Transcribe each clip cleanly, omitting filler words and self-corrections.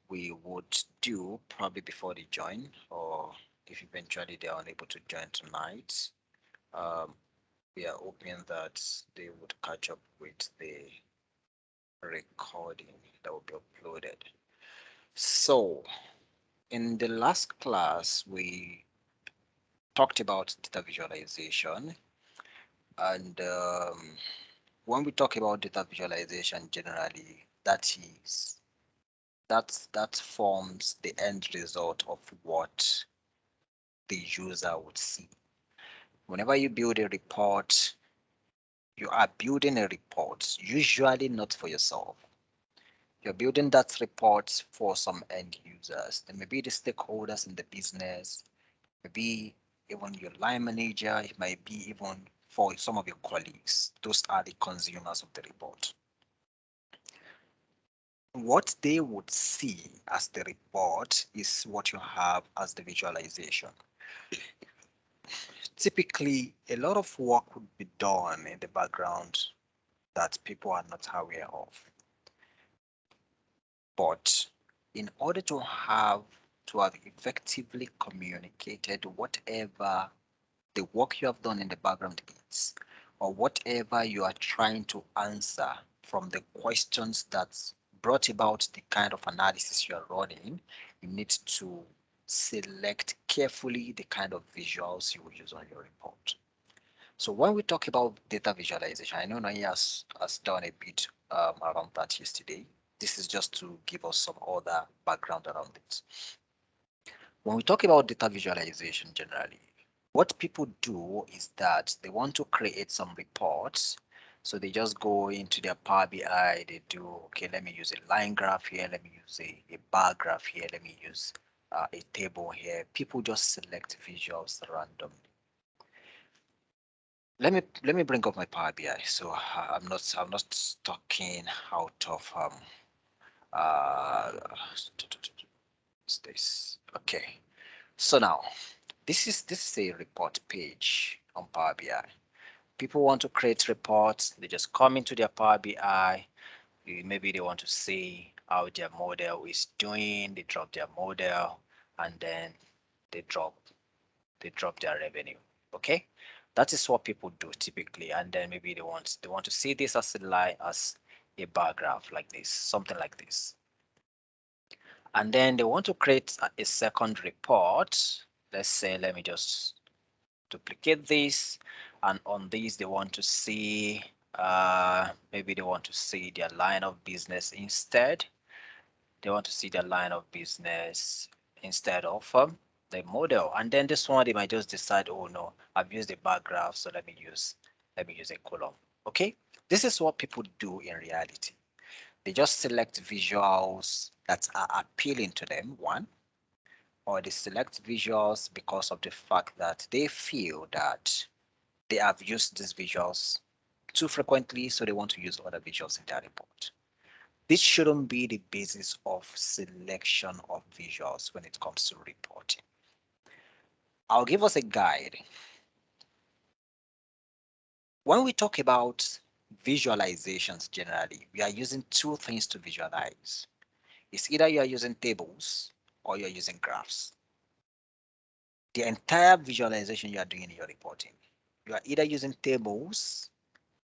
we would do probably before they join, or if eventually they are unable to join tonight, um, we are hoping that they would catch up with the recording that will be uploaded. So, in the last class, we talked about data visualization, and when we talk about data visualization generally, that forms the end result of what the user would see. Whenever you build a report, you are building a report, usually not for yourself. You're building that report for some end users. There may be the stakeholders in the business, maybe even your line manager, it might be even for some of your colleagues. Those are the consumers of the report. What they would see as the report is what you have as the visualization. Typically, a lot of work would be done in the background that people are not aware of. But in order to have effectively communicated whatever the work you have done in the background is, or whatever you are trying to answer from the questions that brought about the kind of analysis you are running, you need to select carefully the kind of visuals you will use on your report. So when we talk about data visualization, I know Nani has done a bit around that yesterday. This is just to give us some other background around it. When we talk about data visualization generally, what people do is that they want to create some reports. So they just go into their Power BI, they do, okay, let me use a line graph here, let me use a bar graph here, let me use a table here. People just select visuals randomly. Let me bring up my Power BI. So I'm not talking out of uh this. Okay. So now this is a report page on Power BI. People want to create reports, they just come into their Power BI. Maybe they want to see how their model is doing, they drop their model, and then they drop their revenue. Okay, that is what people do typically, and then maybe they want to see this as a line, as a bar graph like this, something like this, and then they want to create a second report. Let's say, let me just duplicate this, and on this they want to see maybe they want to see their line of business instead. They want to see their line of business instead of the model. And then this one, they might just decide, oh no, I've used a bar graph, so let me use a column. Okay, this is what people do in reality. They just select visuals that are appealing to them, one, or they select visuals because of the fact that they feel that they have used these visuals too frequently, so they want to use other visuals in their report. This shouldn't be the basis of selection of visuals when it comes to reporting. I'll give us a guide. When we talk about visualizations generally, we are using two things to visualize. It's either you are using tables or you're using graphs. The entire visualization you are doing in your reporting, you are either using tables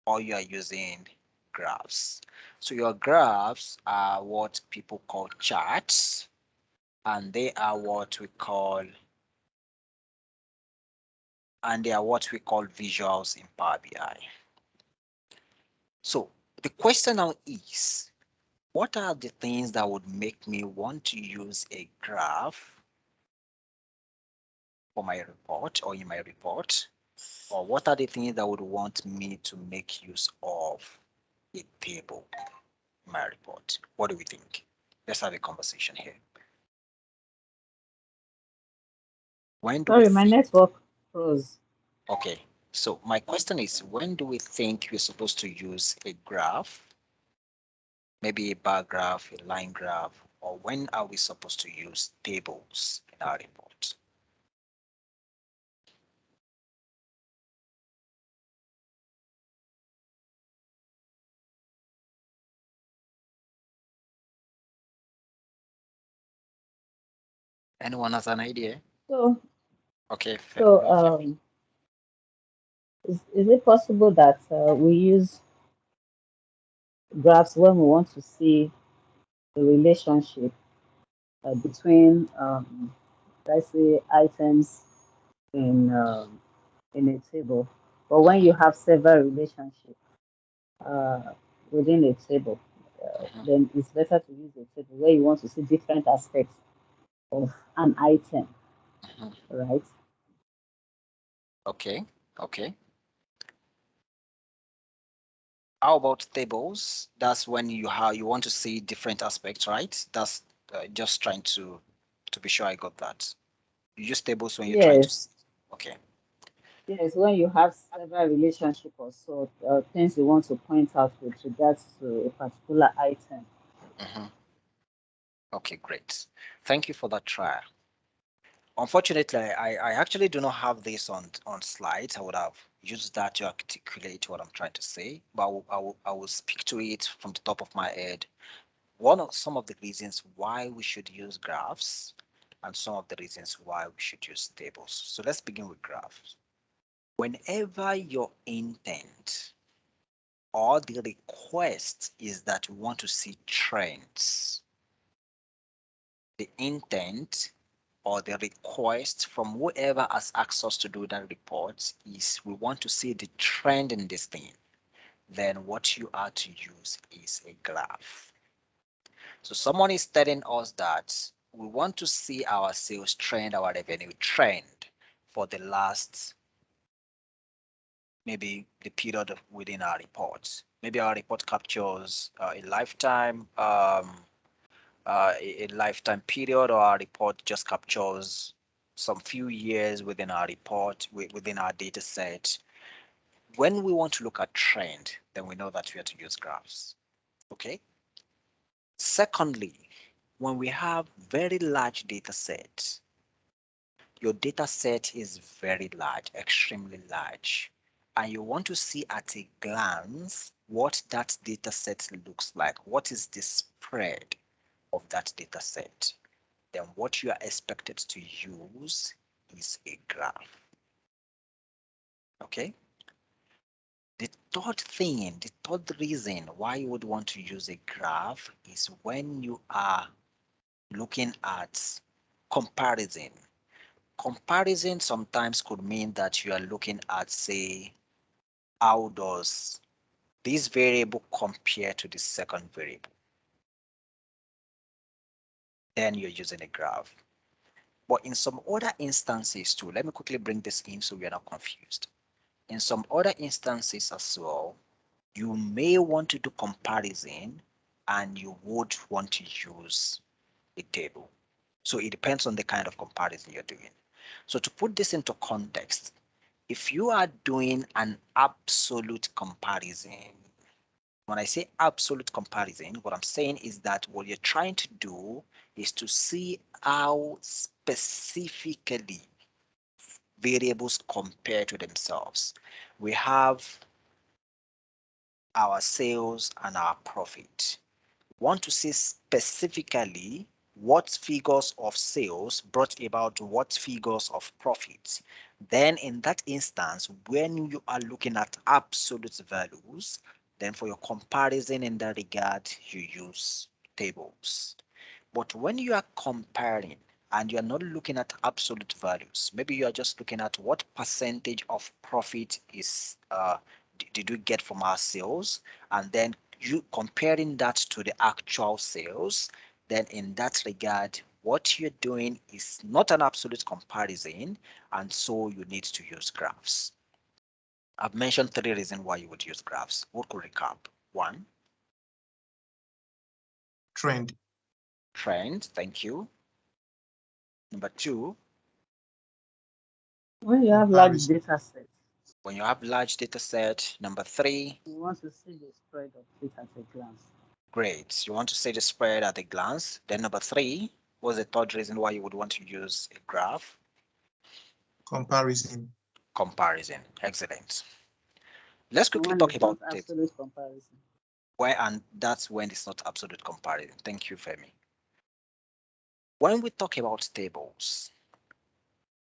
or you are using graphs. So your graphs are what people call charts, and they are what we call visuals in Power BI. So the question now is, what are the things that would make me want to use a graph for my report or in my report? Or what are the things that would want me to make use of a table in my report? What do we think? Let's have a conversation here. When do we Sorry, my think? network froze. Okay, so my question is, when do we think we're supposed to use a graph, maybe a bar graph, a line graph, or when are we supposed to use tables in our report? Anyone has an idea? So, Okay, so Femi. is it possible that we use graphs when we want to see the relationship between, let's say, items in in a table, but when you have several relationships uh, within a table, Mhm, then it's better to use a table where you want to see different aspects of an item, mhm. right? Okay, okay. How about tables? That's when you want to see different aspects, right? That's just trying to be sure I got that. You use tables when you're trying to Yes, see. Okay. yes. When you have several relationships or so, things you want to point out with regards to a particular item. Mhm. Okay, great. Thank you for that try. Unfortunately, I actually do not have this on slides. I would have used that to articulate what I'm trying to say, but I will speak to it from the top of my head. One of some of the reasons why we should use graphs and some of the reasons why we should use tables. So let's begin with graphs. Whenever your intent or the request is that you want to see trends, the intent or the request from whoever has asked us to do that report is we want to see the trend in this thing, then what you are to use is a graph. So someone is telling us that we want to see our sales trend, our revenue trend for the last, maybe the period within our reports. Maybe our report captures a lifetime period, or our report just captures some few years within our report, within our data set. When we want to look at trend, then we know that we have to use graphs. Okay. Secondly, when we have very large data sets, your data set is very large, extremely large, and you want to see at a glance what that data set looks like. What is the spread of that data set? Then what you are expected to use is a graph. Okay. The third reason why you would want to use a graph is when you are looking at comparison. Comparison sometimes could mean that you are looking at, say, how does this variable compare to the second variable? Then you're using a graph. But in some other instances too, let me quickly bring this in so we are not confused. In some other instances as well, you may want to do comparison and you would want to use a table. So it depends on the kind of comparison you're doing. So to put this into context, if you are doing an absolute comparison, when I say absolute comparison, what I'm saying is that what you're trying to do is to see how specifically variables compare to themselves. We have our sales and our profit. Want to see specifically what figures of sales brought about what figures of profits. Then in that instance, when you are looking at absolute values, then for your comparison in that regard, you use tables. But when you are comparing and you are not looking at absolute values, maybe you are just looking at what percentage of profit is did we get from our sales, and then you comparing that to the actual sales, then in that regard, what you're doing is not an absolute comparison, and so you need to use graphs. I've mentioned three reasons why you would use graphs. We could recap. One, Trend. trend. Thank you. Number two, When you have large Comparison. data sets, when you have large data set. Number three, you want to see the spread of it at a glance. great. You want to see the spread at a glance. Then number three was the third reason why you would want to use a graph. Comparison. Comparison. Excellent. Let's And quickly when talk it's not about it. absolute comparison. Why, and that's when it's not absolute comparison. Thank you, Femi. When we talk about tables,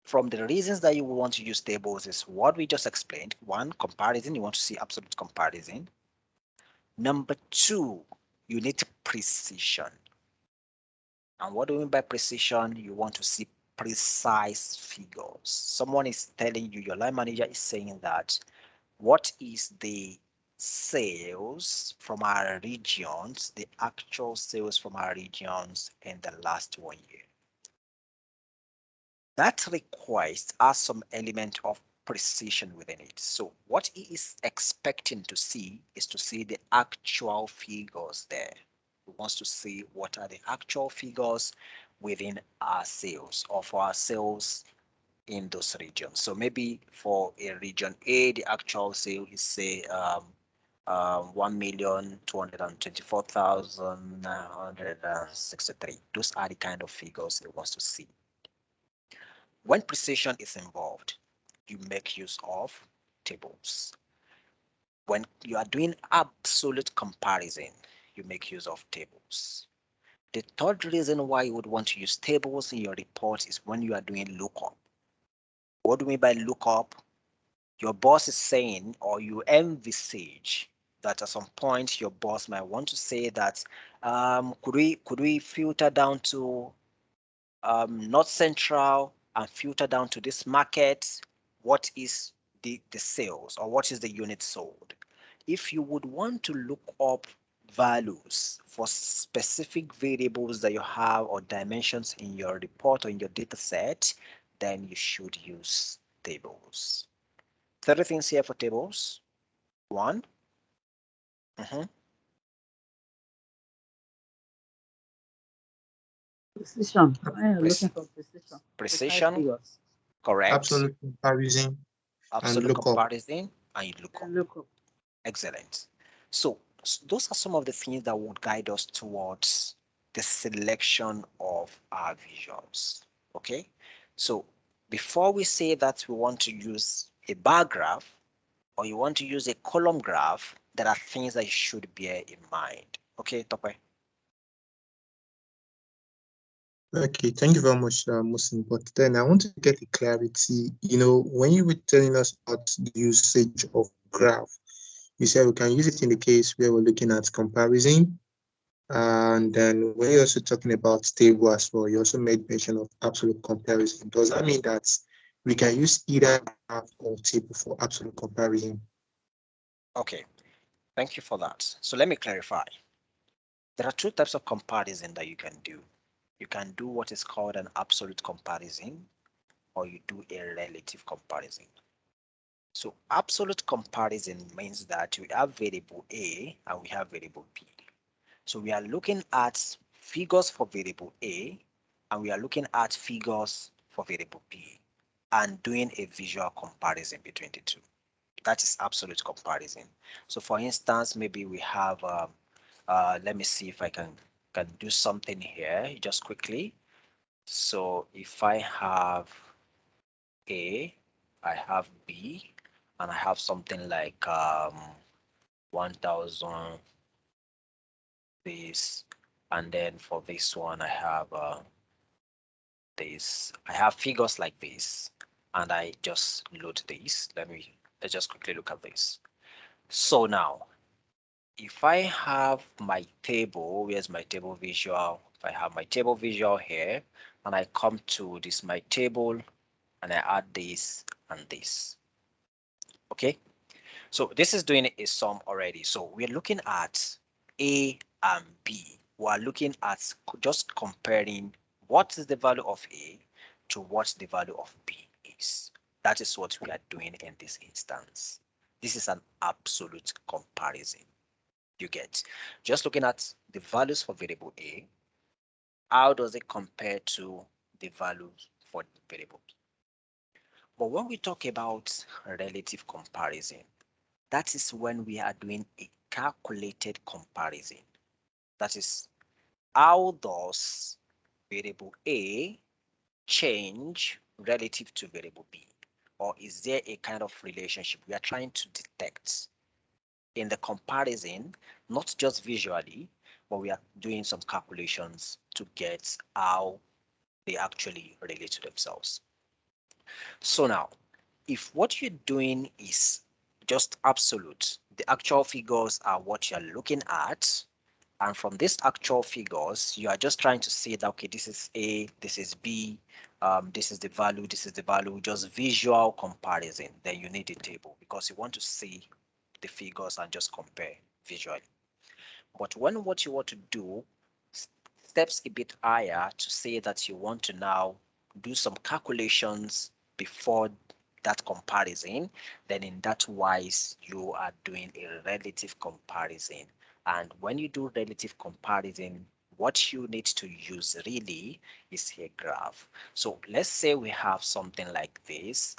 from the reasons that you will want to use tables is what we just explained. One, comparison. You want to see absolute comparison. Number two, you need precision. And what do we mean by precision? You want to see precise figures. Someone is telling you, your line manager is saying that what is the sales from our regions, the actual sales from our regions in the last 1 year. That request has some element of precision within it. So what he is expecting to see is to see the actual figures there. He wants to see what are the actual figures within our sales or for our sales in those regions. So maybe for a region A, the actual sale is say 1,224,963. Those are the kind of figures he wants to see. When precision is involved, you make use of tables. When you are doing absolute comparison, you make use of tables. The third reason why you would want to use tables in your report is when you are doing lookup. What do we mean by lookup? Your boss is saying, or you envisage that at some point your boss might want to say that could we filter down to North Central and filter down to this market, what is the sales or what is the unit sold? If you would want to look up values for specific variables that you have or dimensions in your report or in your data set, then you should use tables. 30 things here for tables. One. Precision. When you're looking for precision, precise Precision, figures, correct. absolute comparison, and Absolute lookup. comparison, and you look up. and look up. Excellent. So those are some of the things that would guide us towards the selection of our visuals. Okay. So before we say that we want to use a bar graph or you want to use a column graph, there are things that you should bear in mind. Okay, Tope? Okay, thank you very much, Musin. But then I want to get a clarity. When you were telling us about the usage of graph, you said we can use it in the case where we're looking at comparison. And then when you're also talking about table as well, you also made mention of absolute comparison. Does that mean that we can use either graph or table for absolute comparison? Okay, thank you for that. So let me clarify. There are two types of comparison that you can do. You can do what is called an absolute comparison, or you do a relative comparison. So absolute comparison means that we have variable A and we have variable B. So we are looking at figures for variable A and we are looking at figures for variable B and doing a visual comparison between the two. That is absolute comparison. So for instance, maybe we have, let me see if I can do something here just quickly. So if I have A, I have B, and I have something like 1000 this, and then for this one I have this. I have figures like this, and I just load this. Let's just quickly look at this. So now, if I have my table, where's my table visual? If I have my table visual here, and I come to this my table, and I add this and this. Okay, so this is doing a sum already. So we're looking at A and B. We're looking at just comparing what is the value of A to what the value of B is. That is what we are doing in this instance. This is an absolute comparison. You get just looking at the values for variable A. How does it compare to the values for variable B? But when we talk about relative comparison, that is when we are doing a calculated comparison. That is, how does variable A change relative to variable B? Or is there a kind of relationship we are trying to detect in the comparison, not just visually, but we are doing some calculations to get how they actually relate to themselves. So now, if what you're doing is just absolute, the actual figures are what you're looking at, and from these actual figures, you are just trying to say that, okay, this is A, this is B, this is the value, this is the value, just visual comparison. Then you need a table because you want to see the figures and just compare visually. But when what you want to do steps a bit higher to say that you want to now do some calculations before that comparison, then in that wise you are doing a relative comparison. And when you do relative comparison, what you need to use really is a graph. So let's say we have something like this.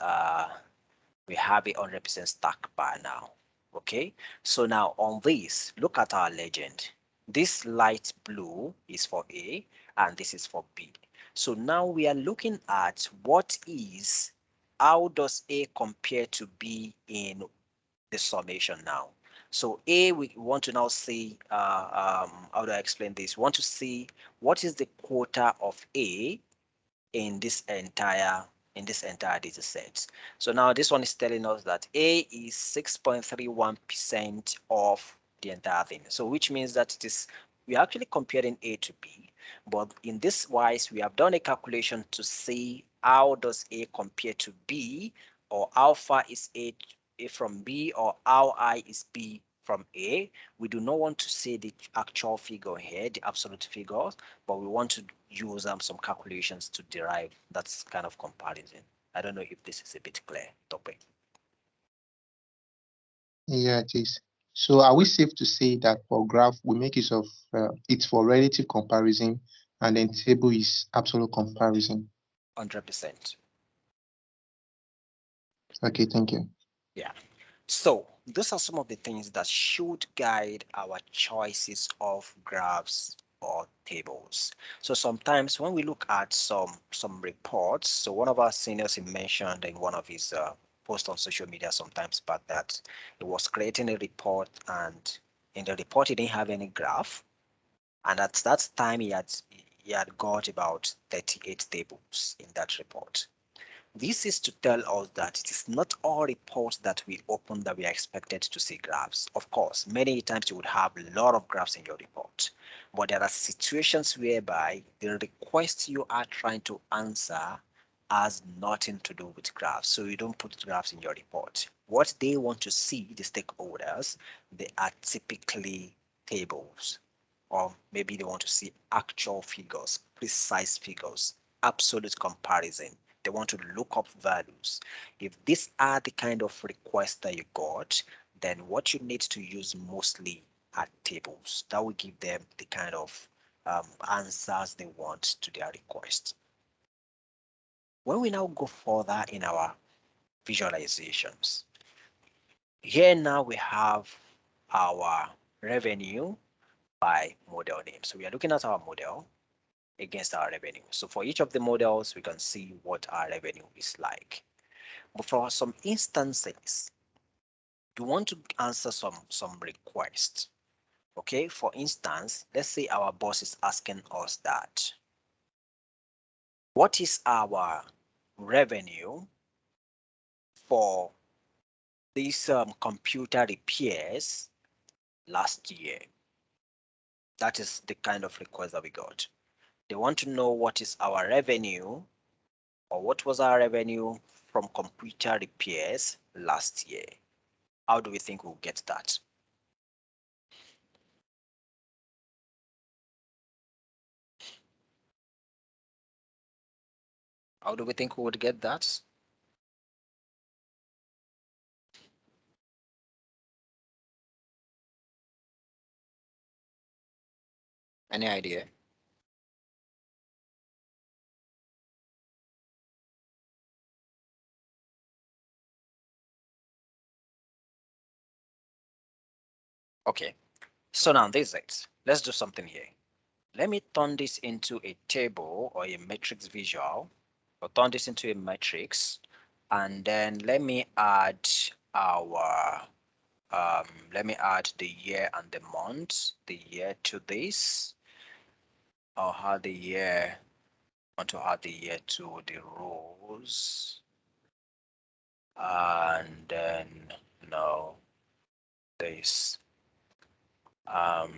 We have a 100% stack bar now. Okay, so now on this, look at our legend. This light blue is for A and this is for B. So now we are looking at how does A compare to B in the summation now. So A, we want to now see, how do I explain this? We want to see what is the quota of A in this entire data set. So now this one is telling us that A is 6.31% of the entire thing. So which means that we're actually comparing A to B, but in this wise, we have done a calculation to see how does A compare to B, or how far is A from B, or how high is B from A. We do not want to see the actual figure here, the absolute figures, but we want to use some calculations to derive that kind of comparison. I don't know if this is a bit clear, topic. Yeah, it is. So are we safe to say that for graph, we make use of it's for relative comparison and then table is absolute comparison? 100%. Okay, thank you. Yeah. So those are some of the things that should guide our choices of graphs or tables. So sometimes when we look at some reports, so one of our seniors he mentioned in one of his posts on social media sometimes about that he was creating a report, and in the report he didn't have any graph, and at that time he had got about 38 tables in that report. This is to tell us that it is not all reports that we open that we are expected to see graphs. Of course, many times you would have a lot of graphs in your report, but there are situations whereby the request you are trying to answer has nothing to do with graphs. So you don't put graphs in your report. What they want to see, the stakeholders, they are typically tables, or maybe they want to see actual figures, precise figures, absolute comparison. They want to look up values. If these are the kind of requests that you got, then what you need to use mostly are tables. That will give them the kind of answers they want to their request. When we now go further in our visualizations, here now we have our revenue by model name. So we are looking at our model against our revenue. So for each of the models, we can see what our revenue is like. But for some instances, you want to answer some requests. Okay, for instance, let's say our boss is asking us that what is our revenue for these computer repairs last year? That is the kind of request that we got. They want to know what is our revenue, or what was our revenue from computer repairs last year. How do we think we'll get that? How do we think we would get that? Any idea? Okay, so now this is it. Let's do something here. Let me turn this into a table or a matrix visual, or turn this into a matrix, and then let me add our let me add the year and the month, the year to this. I'll add the year want to add the year to the rows, and then no this um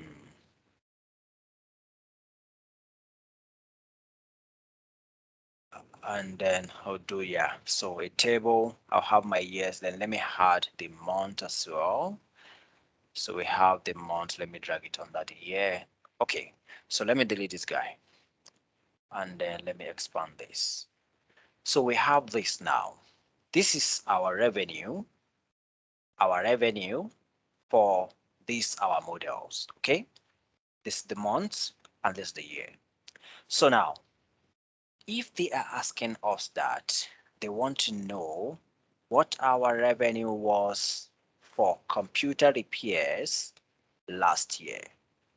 and then I'll do, yeah, so a table. I'll have my years, then let me add the month as well. So we have the month, let me drag it on that year. Okay, so let me delete this guy and then let me expand this. So we have this now. This is our revenue for these our models. Okay, this is the month and this is the year. So now if they are asking us that, they want to know what our revenue was for computer repairs last year.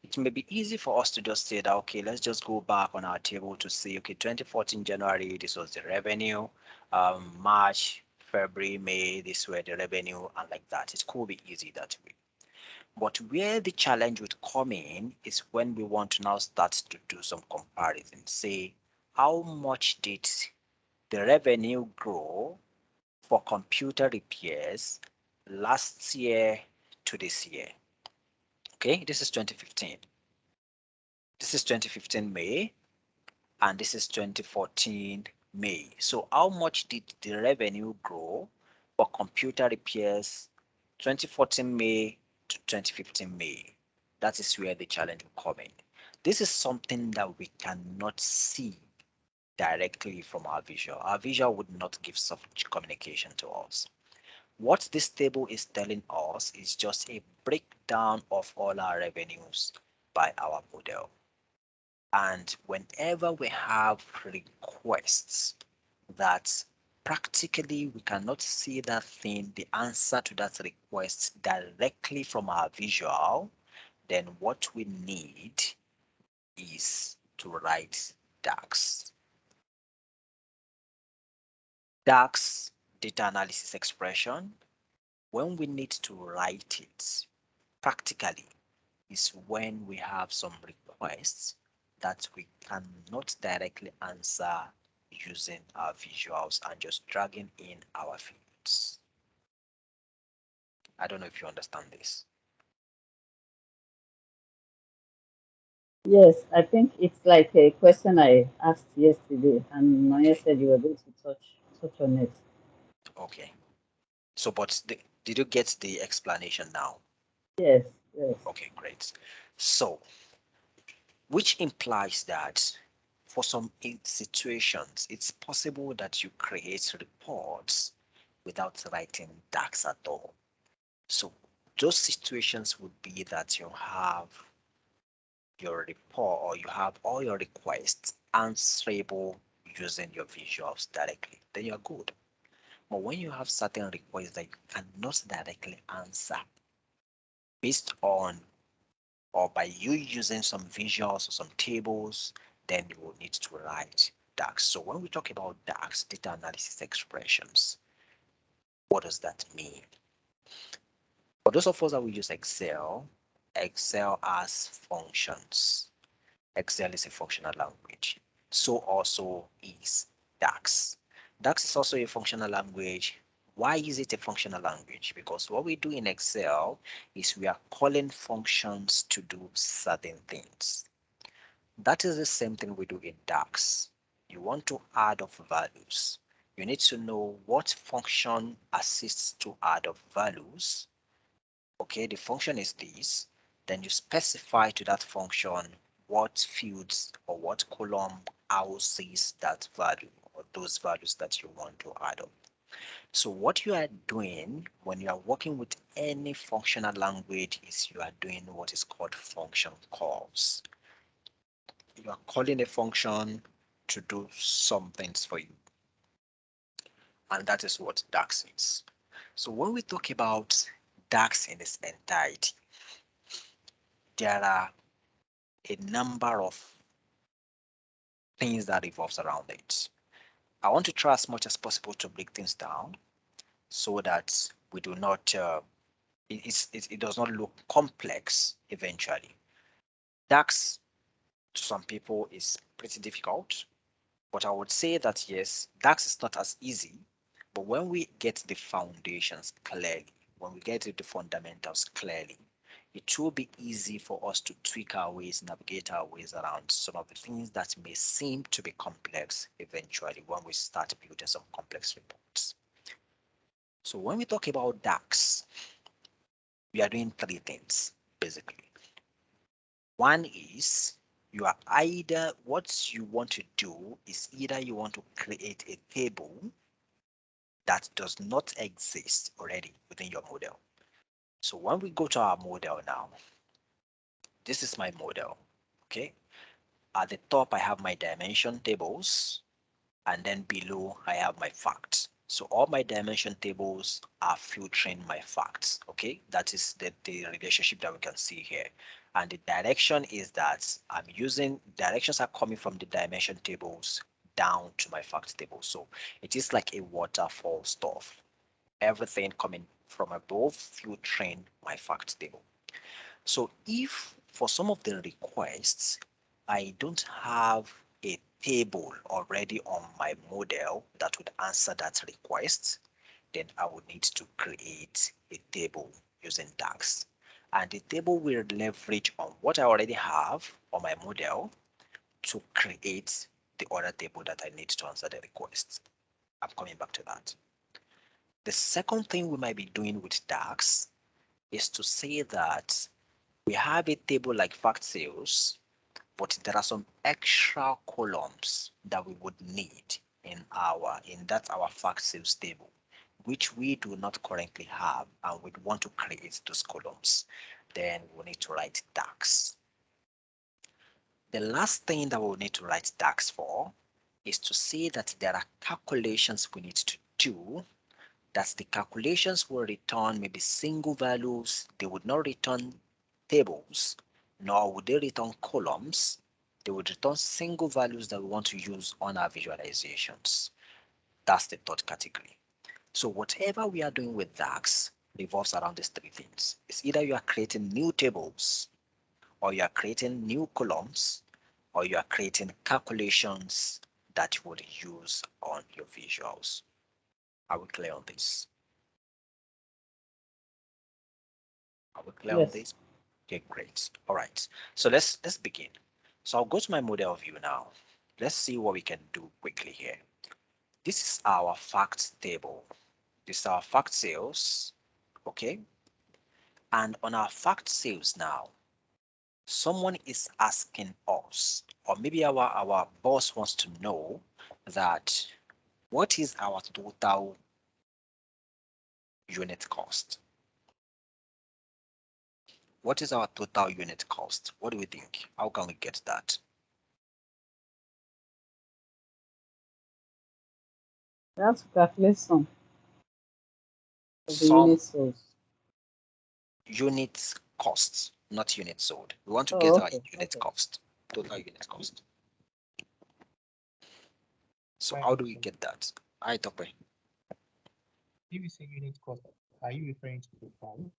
It may be easy for us to just say that, okay, let's just go back on our table to see, okay, 2014 January, this was the revenue, March, February, May, this were the revenue, and like that. It could be easy that way. But where the challenge would come in is when we want to now start to do some comparison. Say, how much did the revenue grow for computer repairs last year to this year? Okay, this is 2015. This is 2015 May, and this is 2014 May. So how much did the revenue grow for computer repairs 2014 May to 2015 May? That is where the challenge will come in. This is something that we cannot see directly from our visual. Our visual would not give such communication to us. What this table is telling us is just a breakdown of all our revenues by our model. And whenever we have requests that practically we cannot see that thing, the answer to that request directly from our visual, then what we need is to write DAX. DAX, data analysis expression. When we need to write it practically is when we have some requests that we cannot directly answer using our visuals and just dragging in our fields. I don't know if you understand this. Yes, I think it's like a question I asked yesterday, and Maya said you were going to touch on it. Okay. So, but did you get the explanation now? Yes, yes. Okay, great. So, which implies that for some situations, it's possible that you create reports without writing DAX at all. So those situations would be that you have your report or you have all your requests answerable using your visuals directly. Then you're good. But when you have certain requests that you cannot directly answer based on or by you using some visuals or some tables, then you will need to write DAX. So when we talk about DAX, data analysis expressions, what does that mean? For those of us that will use Excel, Excel has functions. Excel is a functional language. So also is DAX. DAX is also a functional language. Why is it a functional language? Because what we do in Excel is we are calling functions to do certain things. That is the same thing we do in DAX. You want to add up values. You need to know what function assists to add up values. Okay, the function is this. Then you specify to that function what fields or what column houses that value or those values that you want to add up. So what you are doing when you are working with any functional language is you are doing what is called function calls. You are calling a function to do some things for you. And that is what DAX is. So when we talk about DAX in its entirety, there are a number of things that revolves around it. I want to try as much as possible to break things down so that we do not, it does not look complex eventually. DAX to some people is pretty difficult. But I would say that yes, DAX is not as easy, but when we get the foundations clearly, when we get the fundamentals clearly, it will be easy for us to tweak our ways, navigate our ways around some of the things that may seem to be complex eventually when we start building some complex reports. So when we talk about DAX, we are doing three things basically. One is you are either what you want to do is either you want to create a table that does not exist already within your model. So when we go to our model now, this is my model. Okay. At the top, I have my dimension tables, and then below I have my facts. So all my dimension tables are filtering my facts. Okay, that is the relationship that we can see here. And the direction is that I'm using directions are coming from the dimension tables down to my fact table. So it is like a waterfall stuff. Everything coming from above filtering my fact table. So if for some of the requests, I don't have a table already on my model that would answer that request, then I would need to create a table using DAX. And the table will leverage on what I already have on my model to create the other table that I need to answer the request. I'm coming back to that. The second thing we might be doing with DAX is to say that we have a table like fact sales, but there are some extra columns that we would need in our fact sales table, which we do not currently have, and we want to create those columns. Then we need to write DAX. The last thing that we'll need to write DAX for is to say that there are calculations we need to do, that the calculations will return maybe single values. They would not return tables, nor would they return columns. They would return single values that we want to use on our visualizations. That's the third category. So whatever we are doing with DAX revolves around these three things. It's either you are creating new tables, or you are creating new columns, or you are creating calculations that you would use on your visuals. Are we clear on this? Are we clear on Yes. this? Okay, great. All right. So let's begin. So I'll go to my model view now. Let's see what we can do quickly here. This is our fact table. This is our fact sales. Okay. And on our fact sales now, someone is asking us, or maybe our boss wants to know that what is our total unit cost? What is our total unit cost? What do we think? How can we get that? We have to calculate some of the Some unit sold. unit costs, not unit sold. We want to Oh, get our okay, unit okay. cost, total unit cost. So Fine, how do we so get that? I Tope. if you say unit cost, are you referring to the price?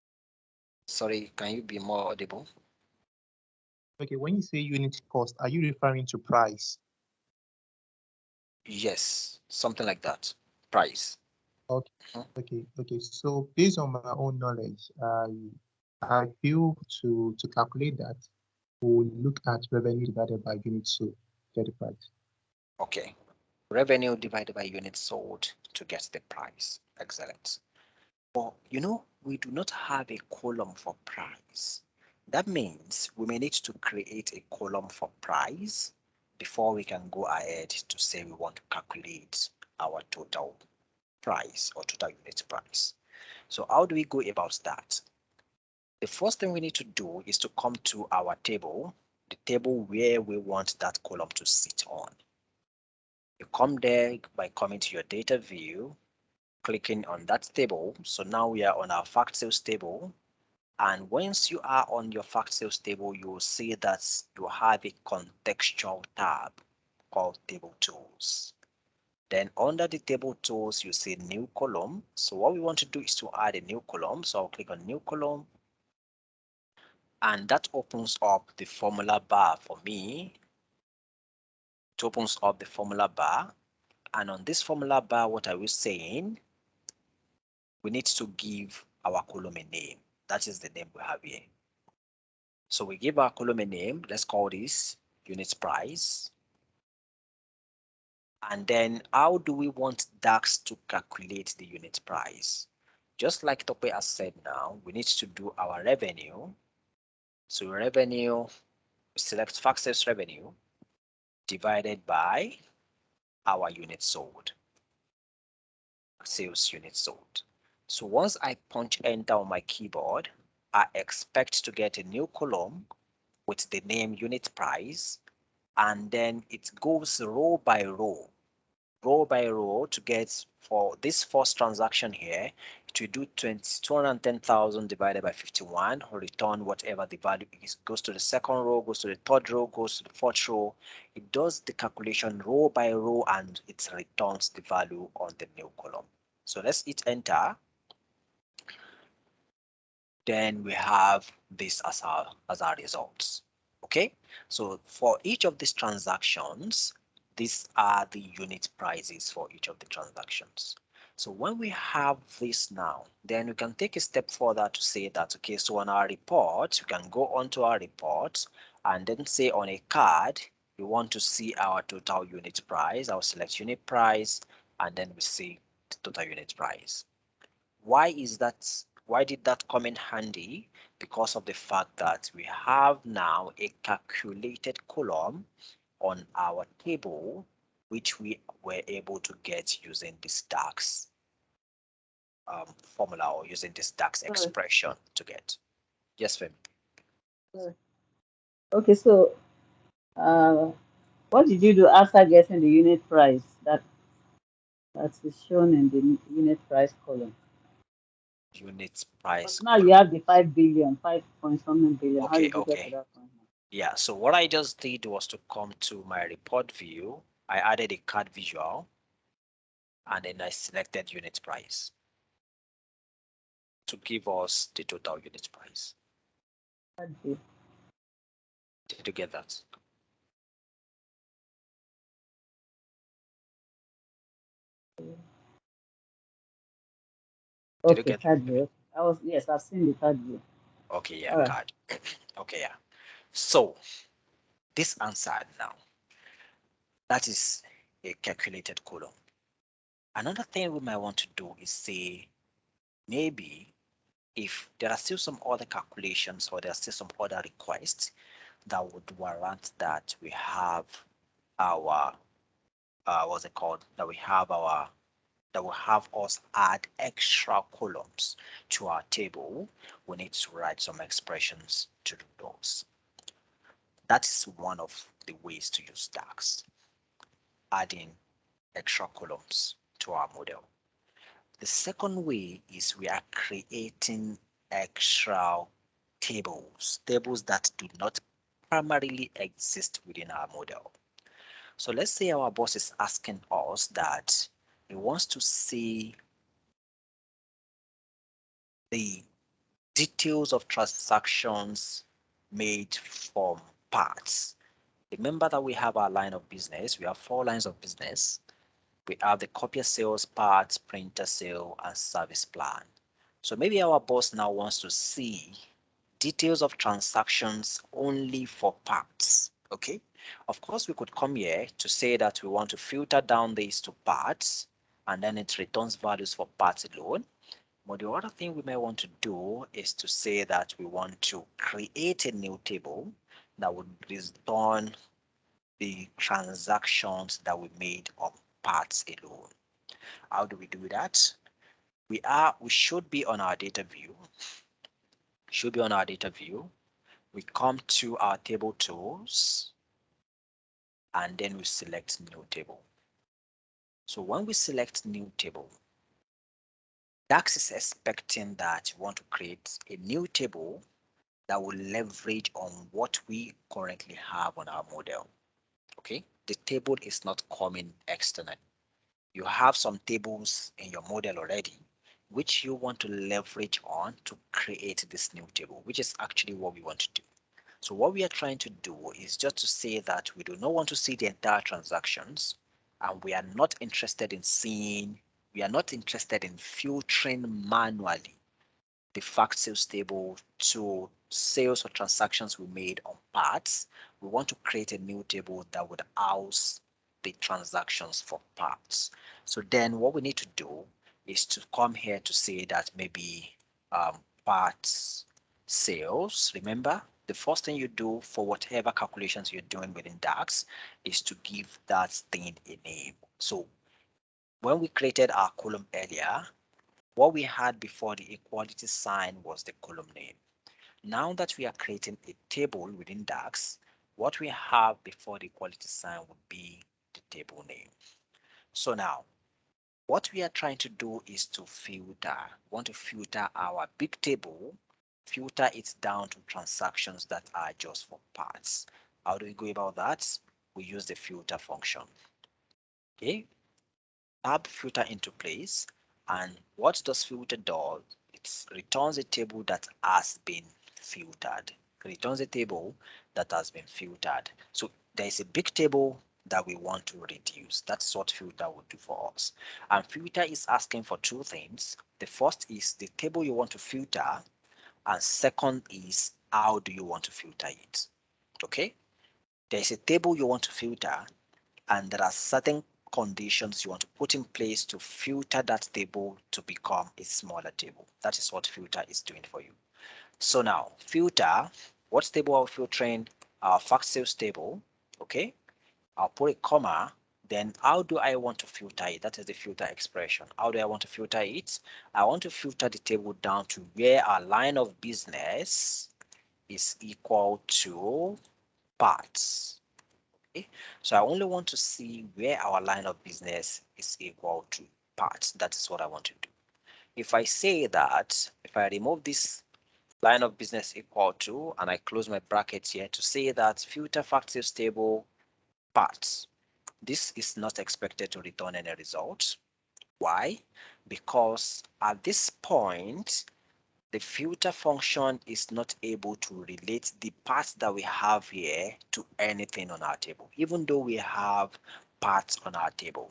Sorry, can you be more audible? Okay, when you say unit cost, are you referring to price? Yes, something like that. Price. Okay, Mhm. okay. So based on my own knowledge, I feel to calculate that, we'll look at revenue divided by units sold, get the price. Okay. Revenue divided by units sold to get the price. Excellent. But we do not have a column for price. That means we may need to create a column for price before we can go ahead to say we want to calculate our total price or total unit price. So how do we go about that? The first thing we need to do is to come to our table, the table where we want that column to sit on. You come there by coming to your data view, clicking on that table. So now we are on our fact sales table. And once you are on your fact sales table, you will see that you have a contextual tab called table tools. Then under the table tools, you see new column. So what we want to do is to add a new column. So I'll click on new column, and that opens up the formula bar for me it opens up the formula bar, and on this formula bar, what are we saying? We need to give our column a name. That is the name we have here. So we give our column a name. Let's call this unit price. And then how do we want DAX to calculate the unit price? Just like Tope has said now, we need to do our revenue. So revenue, select factors revenue divided by our units sold, sales units sold. So once I punch enter on my keyboard, I expect to get a new column with the name unit price, and then it goes row by row to get, for this first transaction here, it will do 210,000 divided by 51, or return whatever the value is. Goes to the second row, goes to the third row, goes to the fourth row. It does the calculation row by row, and it returns the value on the new column. So let's hit enter. Then we have this as our results. Okay, so for each of these transactions, these are the unit prices for each of the transactions. So when we have this now, then we can take a step further to say that, okay, so on our report, we can go onto our report and then say on a card, we want to see our total unit price. I'll select unit price, and then we see the total unit price. Why is that? Why did that come in handy? Because of the fact that we have now a calculated column on our table, which we were able to get using this DAX formula, or using this DAX expression to get. Yes, Femi. Okay, so what did you do after getting the unit price that is shown in the unit price column? Unit price But now column. you have the 5 billion, 5 point something billion. How Okay, did you get to okay. that point? Yeah, so what I just did was to come to my report view. I added a card visual, and then I selected unit price to give us the total unit price. Okay. Did you get that? Did you Okay, get? card view. Yes, I've seen the card view. Okay, yeah, All right. card. Okay, yeah. So this answer now, that is a calculated column. Another thing we might want to do is say, maybe if there are still some other calculations, or there are still some other requests that would warrant that we have our what's it called, that will have us add extra columns to our table, we need to write some expressions to do those. That is one of the ways to use DAX, adding extra columns to our model. The second way is we are creating extra tables that do not primarily exist within our model. So let's say our boss is asking us that he wants to see the details of transactions made from parts. Remember that we have our line of business. We have 4 lines of business. We have the copier sales, parts, printer sale, and service plan. So maybe our boss now wants to see details of transactions only for parts. Okay. Of course, we could come here to say that we want to filter down these to parts, and then it returns values for parts alone. But the other thing we may want to do is to say that we want to create a new table that would return the transactions that we made on parts alone. How do we do that? We should be on our data view. We come to our table tools, and then we select new table. So when we select new table, DAX is expecting that we want to create a new table that will leverage on what we currently have on our model. Okay, the table is not coming external. You have some tables in your model already, which you want to leverage on to create this new table, which is actually what we want to do. So what we are trying to do is just to say that we do not want to see the entire transactions, and we are not interested in filtering manually the fact sales table to sales or transactions we made on parts. We want to create a new table that would house the transactions for parts. So then what we need to do is to come here to say that maybe parts sales. Remember, the first thing you do for whatever calculations you're doing within DAX is to give that thing a name. So when we created our column earlier, what we had before the equality sign was the column name. Now that we are creating a table within DAX, what we have before the equality sign would be the table name. So now, what we are trying to do is to filter. We want to filter our big table, filter it down to transactions that are just for parts. How do we go about that? We use the filter function. Okay, tab filter into place, and what does filter do? It returns a table that has been filtered. It returns a table that has been filtered. So there is a big table that we want to reduce. That's what filter would do for us. And filter is asking for two things. The first is the table you want to filter, and second is how do you want to filter it. Okay, there is a table you want to filter, and there are certain conditions you want to put in place to filter that table to become a smaller table. That is what filter is doing for you. So now filter, what table are we filtering? Our fact sales table. Okay, I'll put a comma. Then how do I want to filter it? That is the filter expression. How do I want to filter it? I want to filter the table down to where our line of business is equal to parts. Okay, so I only want to see where our line of business is equal to parts. That is what I want to do. If I say that, if I remove this line of business equal to, and I close my brackets here to say that filter fact sales table parts, this is not expected to return any result. Why? Because at this point, the filter function is not able to relate the parts that we have here to anything on our table, even though we have parts on our table.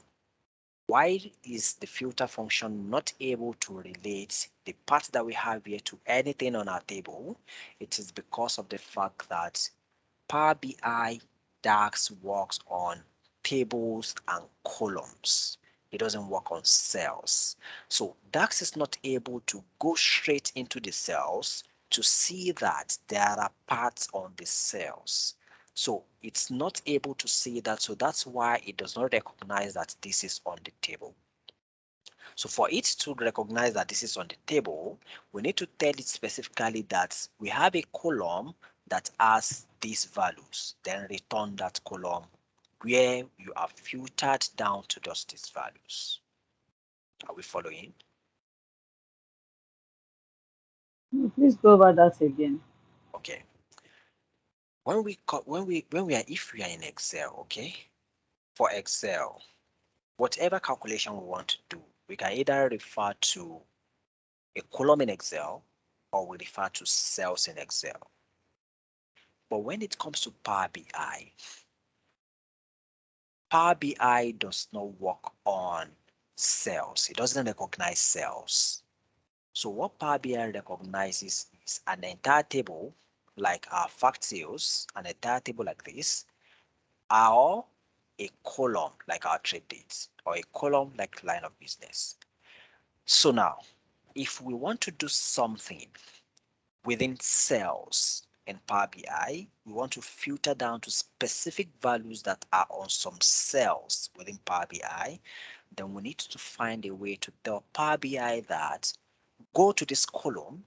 Why is the filter function not able to relate the parts that we have here to anything on our table? It is because of the fact that Power BI DAX works on tables and columns. It doesn't work on cells. So DAX is not able to go straight into the cells to see that there are parts on the cells. So it's not able to see that. So that's why it does not recognize that this is on the table. So for it to recognize that this is on the table, we need to tell it specifically that we have a column that has these values, then return that column where you have filtered down to just these values. Are we following? Please go over that again. Okay. When we are if we are in Excel, okay, for Excel, whatever calculation we want to do, we can either refer to a column in Excel or we refer to cells in Excel. But when it comes to Power BI does not work on cells. It doesn't recognize cells. So what Power BI recognizes is an entire table like our fact sales, an entire table like this, or a column like our trade dates, or a column like line of business. So now, if we want to do something within cells in Power BI, we want to filter down to specific values that are on some cells within Power BI, then we need to find a way to tell Power BI that go to this column,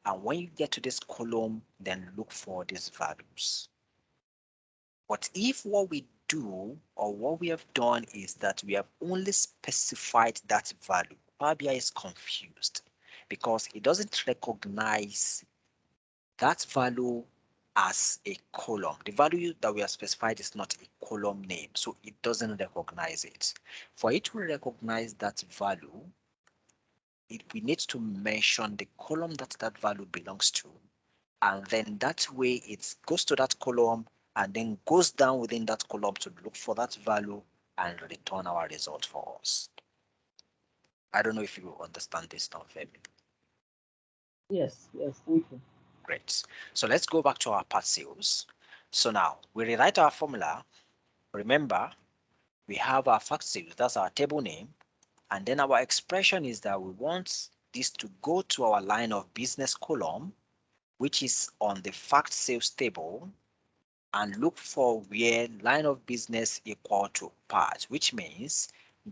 and when you get to this column, then look for these values. But if what we do or what we have done is that we have only specified that value, Power BI is confused because it doesn't recognize that value as a column. The value that we have specified is not a column name, so it doesn't recognize it. For it to recognize that value, we need to mention the column that that value belongs to, and then that way it goes to that column and then goes down within that column to look for that value and return our result for us. I don't know if you understand this now, Femi. Yes, yes, thank you. Great. So let's go back to our part sales. So now we rewrite our formula. Remember, we have our fact sales, that's our table name. And then our expression is that we want this to go to our line of business column, which is on the fact sales table, and look for where line of business equal to parts, which means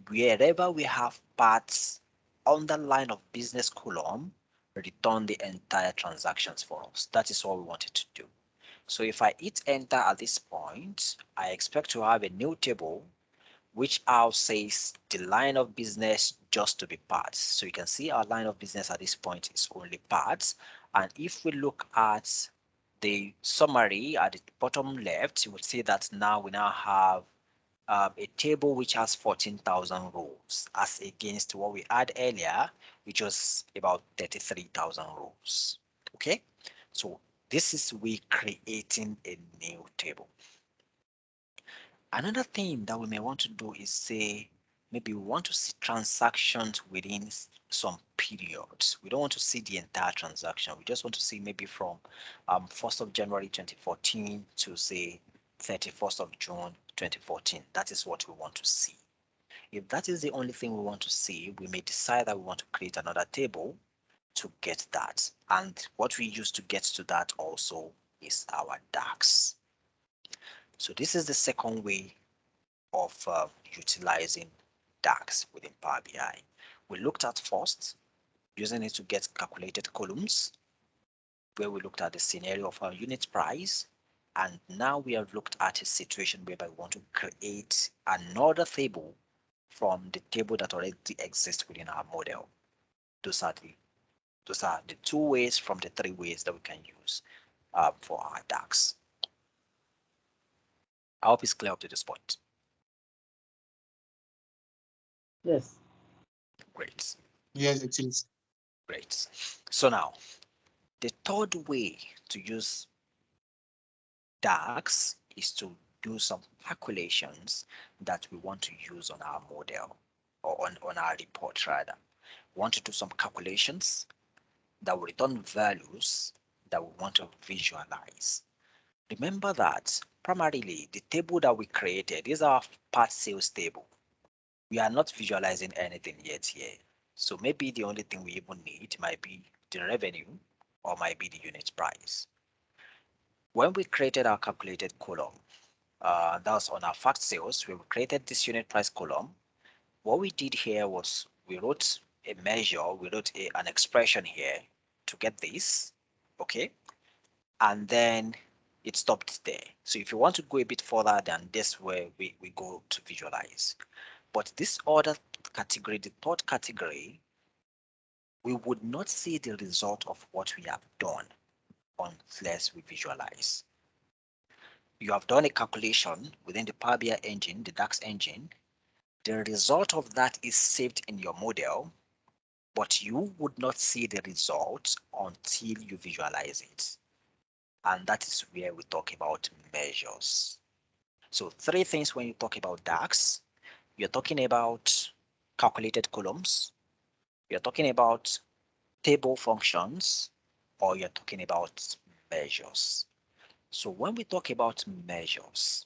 wherever we have parts on the line of business column, return the entire transactions for us. That is what we wanted to do. So if I hit enter at this point, I expect to have a new table which now says the line of business just to be parts. So you can see our line of business at this point is only parts. And if we look at the summary at the bottom left, you will see that now we now have a table which has 14,000 rows as against what we had earlier, which was about 33,000 rows. Okay, so this is we creating a new table. Another thing that we may want to do is say, maybe we want to see transactions within some periods. We don't want to see the entire transaction. We just want to see maybe from 1st of January 2014 to say 31st of June 2014. That is what we want to see. If that is the only thing we want to see, we may decide that we want to create another table to get that. And what we use to get to that also is our DAX. So this is the second way of utilizing DAX within Power BI. We looked at first using it to get calculated columns, where we looked at the scenario of our unit price, and now we have looked at a situation whereby we want to create another table from the table that already exists within our model. Those are the two ways from the three ways that we can use for our DAX. I hope it's clear up to this point. Yes. Great. Yes, it is. Great. So now, the third way to use DAX is to do some calculations that we want to use on our model or on our report rather. We want to do some calculations that will return values that we want to visualize. Remember that primarily the table that we created is our part sales table. We are not visualizing anything yet here. So maybe the only thing we even need might be the revenue or might be the unit price. When we created our calculated column, that was on our fact sales, we created this unit price column. What we did here was we wrote a measure, we wrote an expression here to get this, okay? And then it stopped there. So if you want to go a bit further than this, where we go to visualize. But this other category, the third category, we would not see the result of what we have done unless we visualize. You have done a calculation within the Power BI engine, the DAX engine. The result of that is saved in your model, but you would not see the result until you visualize it. And that is where we talk about measures. So three things when you talk about DAX, you're talking about calculated columns, you're talking about table functions, or you're talking about measures. So when we talk about measures,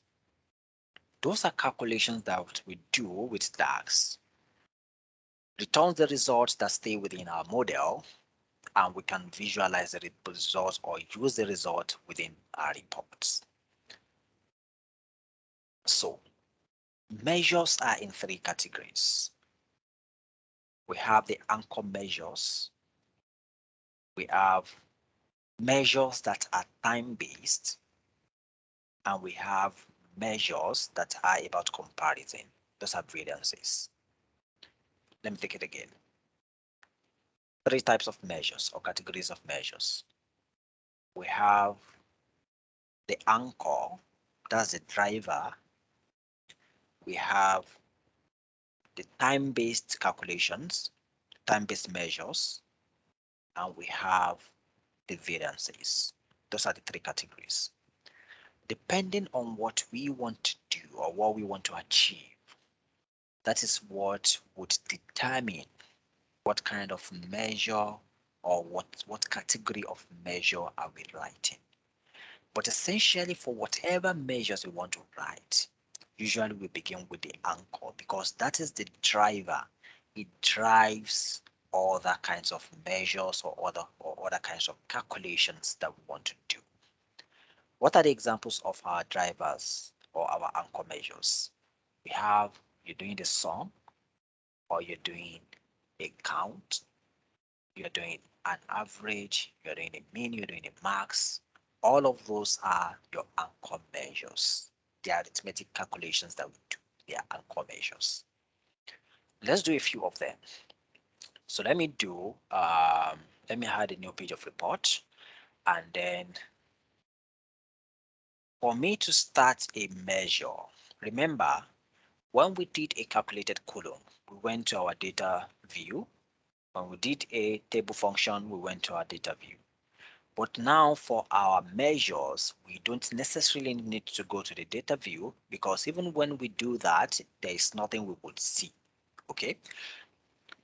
those are calculations that we do with DAX, returns the results that stay within our model, and we can visualize the results or use the result within our reports. So measures are in three categories. We have the anchor measures. We have measures that are time-based, and we have measures that are about comparison. Those are variances. Let me take it again. Three types of measures or categories of measures. We have the anchor, that's the driver. We have the time-based calculations, time-based measures, and we have the variances. Those are the three categories. Depending on what we want to do or what we want to achieve, that is what would determine what kind of measure or what category of measure are we writing. But essentially, for whatever measures we want to write, usually we begin with the anchor because that is the driver. It drives other kinds of measures or other kinds of calculations that we want to do. What are the examples of our drivers or our anchor measures? We have you're doing the sum, or you're doing a count, you're doing an average, you're doing a mean, you're doing a max. All of those are your anchor measures. The arithmetic calculations that we do, they are anchor measures. Let's do a few of them. So let me add a new page of report, and then for me to start a measure, remember when we did a calculated column, we went to our data view. When we did a table function, we went to our data view. But now for our measures, we don't necessarily need to go to the data view because even when we do that, there is nothing we would see. Okay.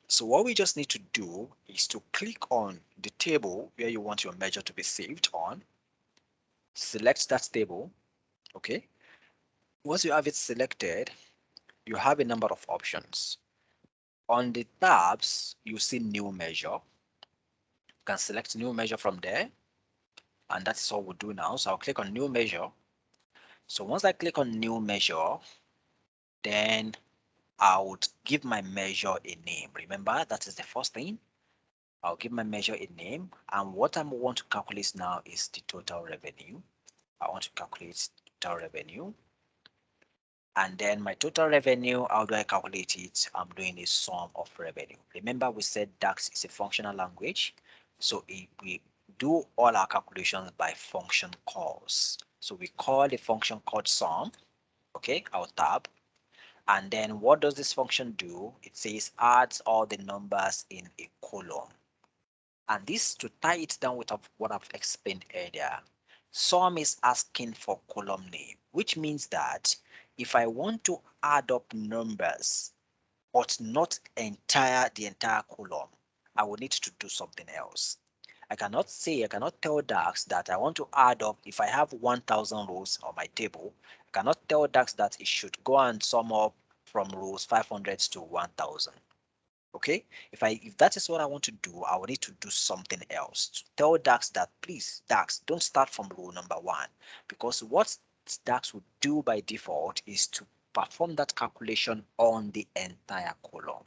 So what we just need to do is to click on the table where you want your measure to be saved on. Select that table. Okay. Once you have it selected, you have a number of options. On the tabs, you see new measure. You can select new measure from there. And that's all we'll do now. So I'll click on new measure. So once I click on new measure, then I would give my measure a name. Remember, that is the first thing. I'll give my measure a name. And what I want to calculate now is the total revenue. I want to calculate total revenue. And then my total revenue, how do I calculate it? I'm doing a sum of revenue. Remember, we said DAX is a functional language. So we do all our calculations by function calls. So we call the function called sum. Okay, I'll tab. And then what does this function do? It says adds all the numbers in a column. And this, to tie it down with what I've explained earlier, sum is asking for column name, which means that if I want to add up numbers, but not the entire column, I will need to do something else. I cannot tell DAX that I want to add up, if I have 1000 rows on my table, I cannot tell DAX that it should go and sum up from rows 500 to 1000. Okay, if that is what I want to do, I will need to do something else to tell DAX that, please, DAX, don't start from row number 1, because what DAX would do by default is to perform that calculation on the entire column.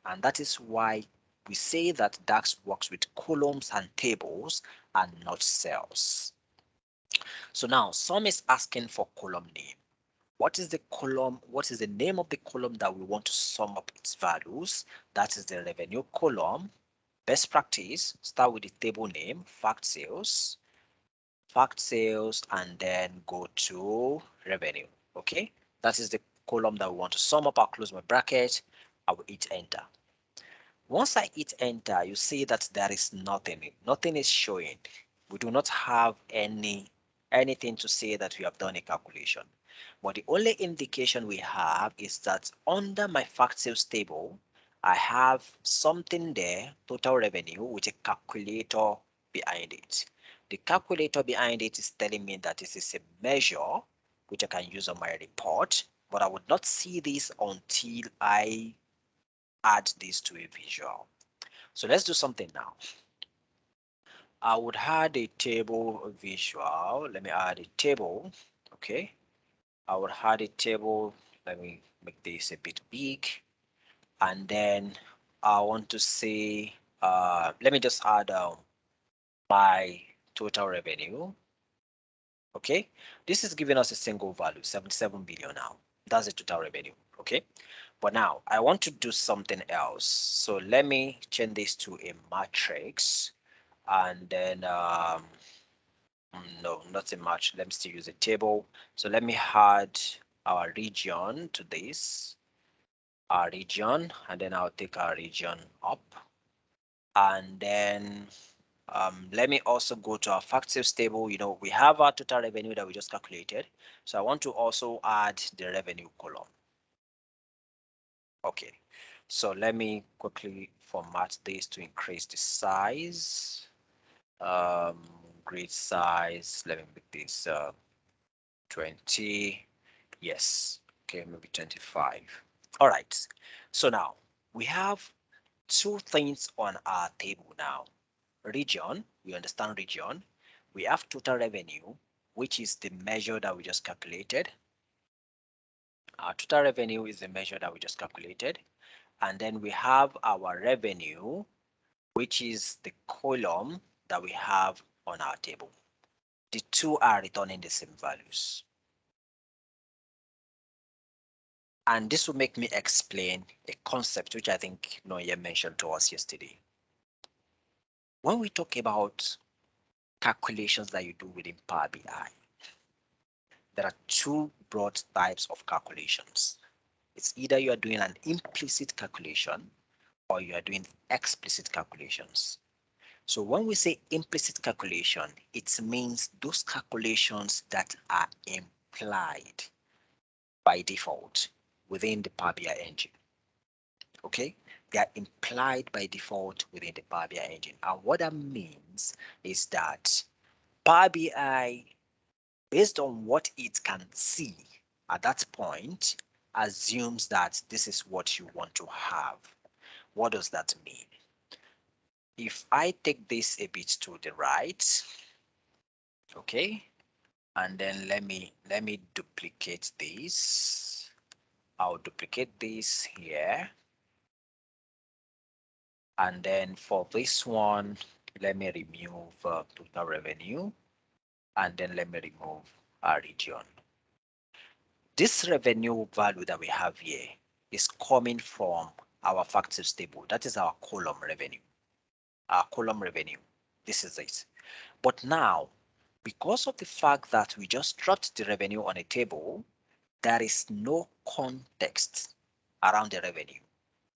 And that is why we say that DAX works with columns and tables and not cells. So now sum is asking for column name. What is the column? What is the name of the column that we want to sum up its values? That is the revenue column. Best practice, start with the table name, fact sales, and then go to revenue. Okay, that is the column that we want to sum up. I'll close my bracket. I will hit enter. Once I hit enter, you see that there is nothing. Nothing is showing. We do not have anything to say that we have done a calculation. But the only indication we have is that under my fact sales table, I have something there, total revenue, with a calculator behind it. The calculator behind it is telling me that this is a measure which I can use on my report, but I would not see this until I add this to a visual. So let's do something now. I would add a table visual. Let me add a table. Okay. I would add a table. Let me make this a bit big. And then I want to say, let me just add my total revenue. Okay. This is giving us a single value, 77 billion now. That's the total revenue. Okay. But now I want to do something else. So let me change this to a matrix, and then no, not a match. Let me still use a table. So let me add our region to this, our region, and then I'll take our region up, and then Let me also go to our factors table. We have our total revenue that we just calculated. So I want to also add the revenue column. Okay, so let me quickly format this to increase the size. Grid size, let me make this 20. Yes, okay, maybe 25. All right, so now we have two things on our table now. Region, we understand region. We have total revenue, which is the measure that we just calculated. Our total revenue is the measure that we just calculated. And then we have our revenue, which is the column that we have on our table. The two are returning the same values. And this will make me explain a concept which I think Noye mentioned to us yesterday. When we talk about calculations that you do within Power BI, there are two broad types of calculations. It's either you are doing an implicit calculation or you are doing explicit calculations. So when we say implicit calculation, it means those calculations that are implied by default within the Power BI engine. Okay, they are implied by default within the Power BI engine. And what that means is that Power BI, based on what it can see at that point, assumes that this is what you want to have. What does that mean? If I take this a bit to the right, okay, and then let me duplicate this. I'll duplicate this here. And then for this one, let me remove total revenue, and then let me remove our region. This revenue value that we have here is coming from our factors table. That is our column revenue. Our column revenue. This is it. But now, because of the fact that we just dropped the revenue on a table, there is no context around the revenue.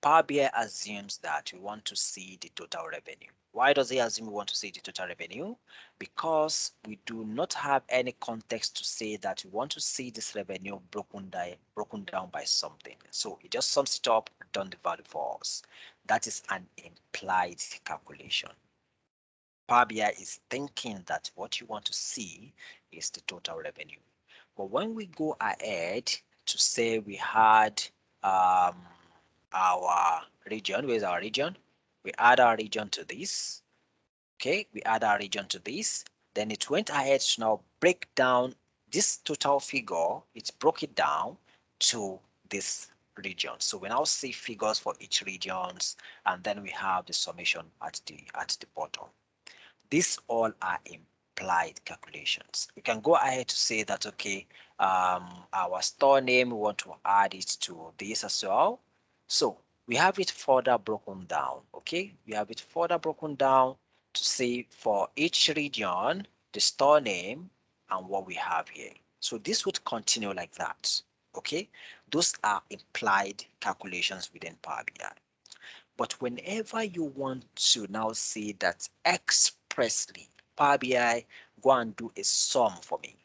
Power BI assumes that we want to see the total revenue. Why does it assume we want to see the total revenue? Because we do not have any context to say that we want to see this revenue broken down by something. So it just sums it up, return the value for us. That is an implied calculation. Power BI is thinking that what you want to see is the total revenue. But when we go ahead to say we had our region, where's our region? We add our region to this. Okay, we add our region to this. Then it went ahead to now break down this total figure. It broke it down to this region. So we now see figures for each regions, and then we have the summation at the bottom. These all are implied calculations. We can go ahead to say that, okay, our store name, we want to add it to this as well. So we have it further broken down. Okay, we have it further broken down to say for each region, the store name and what we have here. So this would continue like that. Okay, those are implied calculations within Power BI. But whenever you want to now see that expressly, Power BI, go and do a sum for me,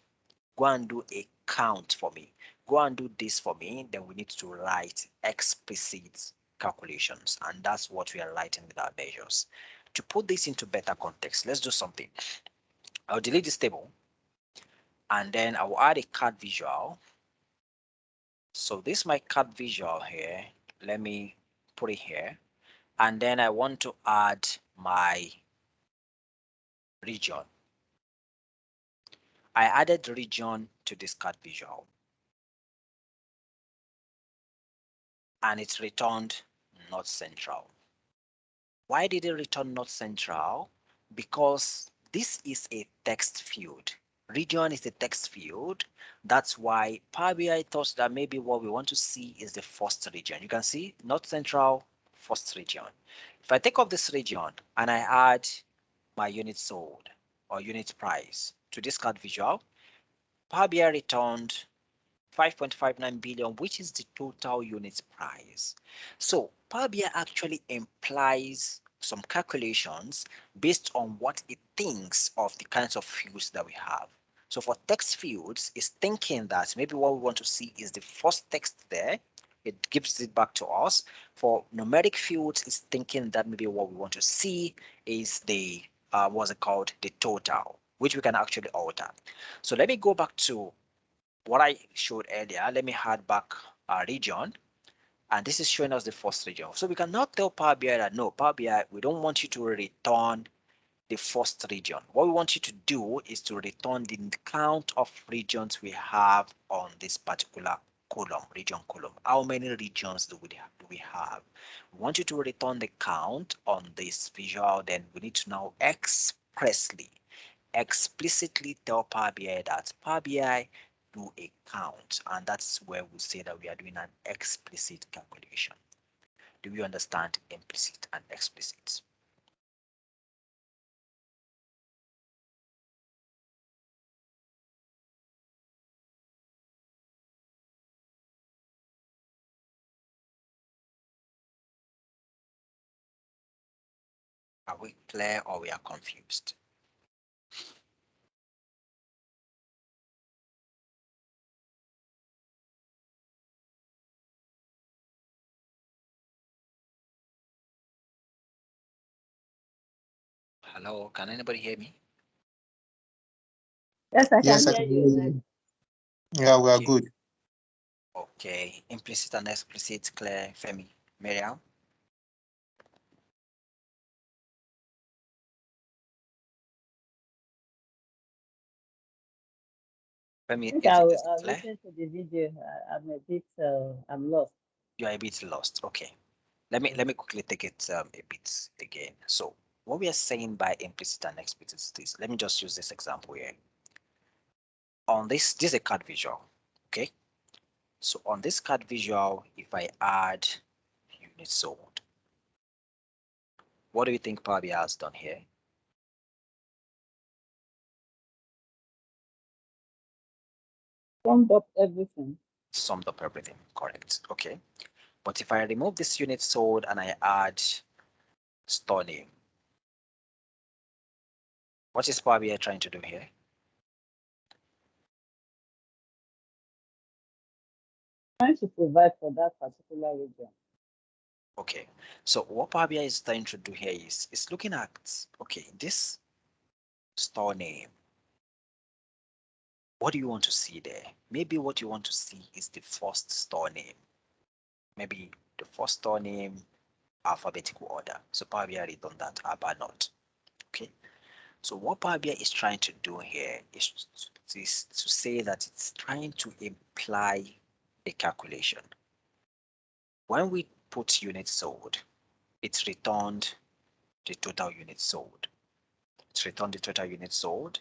go and do a count for me, go and do this for me, then we need to write explicit calculations. And that's what we are writing with our measures. To put this into better context, let's do something. I'll delete this table and then I will add a card visual. So this is my card visual here. Let me put it here. And then I want to add my region. I added region to this card visual and it returned North Central. Why did it return North Central? Because this is a text field. Region is a text field. That's why Power BI thought that maybe what we want to see is the first region. You can see North Central, first region. If I take off this region and I add my unit sold or unit price to this card visual, Power BI returned 5.59 billion, which is the total unit price. So Power BI actually implies some calculations based on what it thinks of the kinds of fields that we have. So for text fields, it's thinking that maybe what we want to see is the first text there. It gives it back to us. For numeric fields, it's thinking that maybe what we want to see is the what's it called, the total, which we can actually alter. So let me go back to what I showed earlier. Let me add back a region, and this is showing us the first region. So we cannot tell Power BI that no, Power BI, we don't want you to return the first region. What we want you to do is to return the count of regions we have on this particular column, region column. How many regions do we have? We want you to return the count on this visual. Then we need to now explicitly tell Power BI that Power BI do a count, and that's where we say that we are doing an explicit calculation. Do you understand implicit and explicit? Are we clear or we are confused? Hello, can anybody hear me? Yes, I can Yes, I hear can hear you. you. Yeah, we are Okay. good. Okay, implicit and explicit, clear, Femi, Miriam. I Femi, think is it I'll clear? listen to the video. I'm a bit, I'm lost. You are a bit lost. Okay, let me quickly take it a bit again. So what we are saying by implicit and explicit is this. Let me just use this example here. On this is a card visual. Okay, so on this card visual, if I add units sold, what do you think Power BI has done here? Summed up everything. Summed up everything, correct? Okay, but if I remove this unit sold and I add store name, what is Power BI trying to do here? Trying to provide for that particular region. Okay, so what Power BI is trying to do here is it's looking at, okay, this store name. What do you want to see there? Maybe what you want to see is the first store name. Maybe the first store name, alphabetical order. So Power BI done that, but not. Okay, so what Power BI is trying to do here is to say that it's trying to imply a calculation. When we put units sold, it's returned the total units sold. It's returned the total units sold.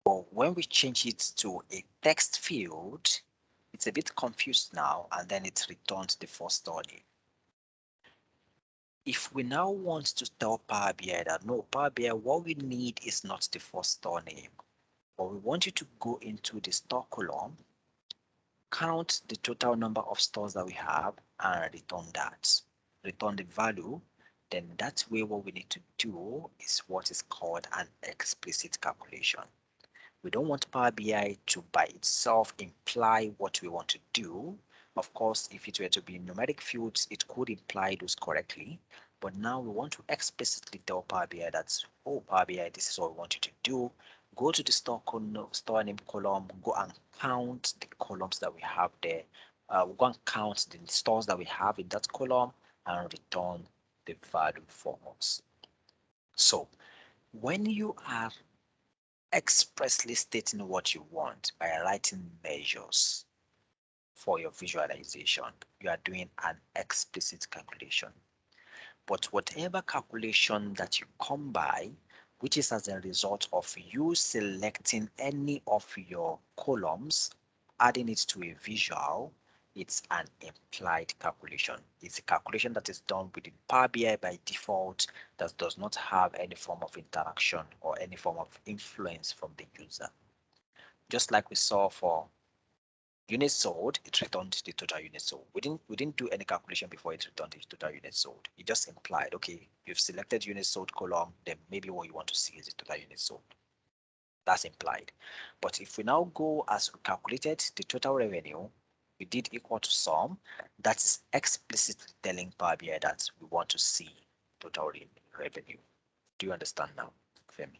But when we change it to a text field, it's a bit confused now, and then it returns the first store name. If we now want to tell Power BI that no, Power BI, what we need is not the first store name, but we want you to go into the store column, count the total number of stores that we have, and return that. Return the value. Then that way, what we need to do is what is called an explicit calculation. We don't want Power BI to by itself imply what we want to do. Of course, if it were to be numeric fields, it could imply those correctly. But now we want to explicitly tell Power BI that, oh, Power BI, this is what we want you to do. Go to the store name column, go and count the columns that we have there. We'll go and count the stores that we have in that column and return the value for us. So when you are expressly stating what you want by writing measures for your visualization, you are doing an explicit calculation. But whatever calculation that you come by, which is as a result of you selecting any of your columns, adding it to a visual, it's an implied calculation. It's a calculation that is done within Power BI by default that does not have any form of interaction or any form of influence from the user. Just like we saw for Units sold, it returned the total units sold. We didn't do any calculation before it returned the total units sold. It just implied, okay, you've selected units sold column, then maybe what you want to see is the total units sold. That's implied. But if we now go as we calculated the total revenue, we did equal to sum, that is explicitly telling Power BI that we want to see total revenue. Do you understand now, Femi?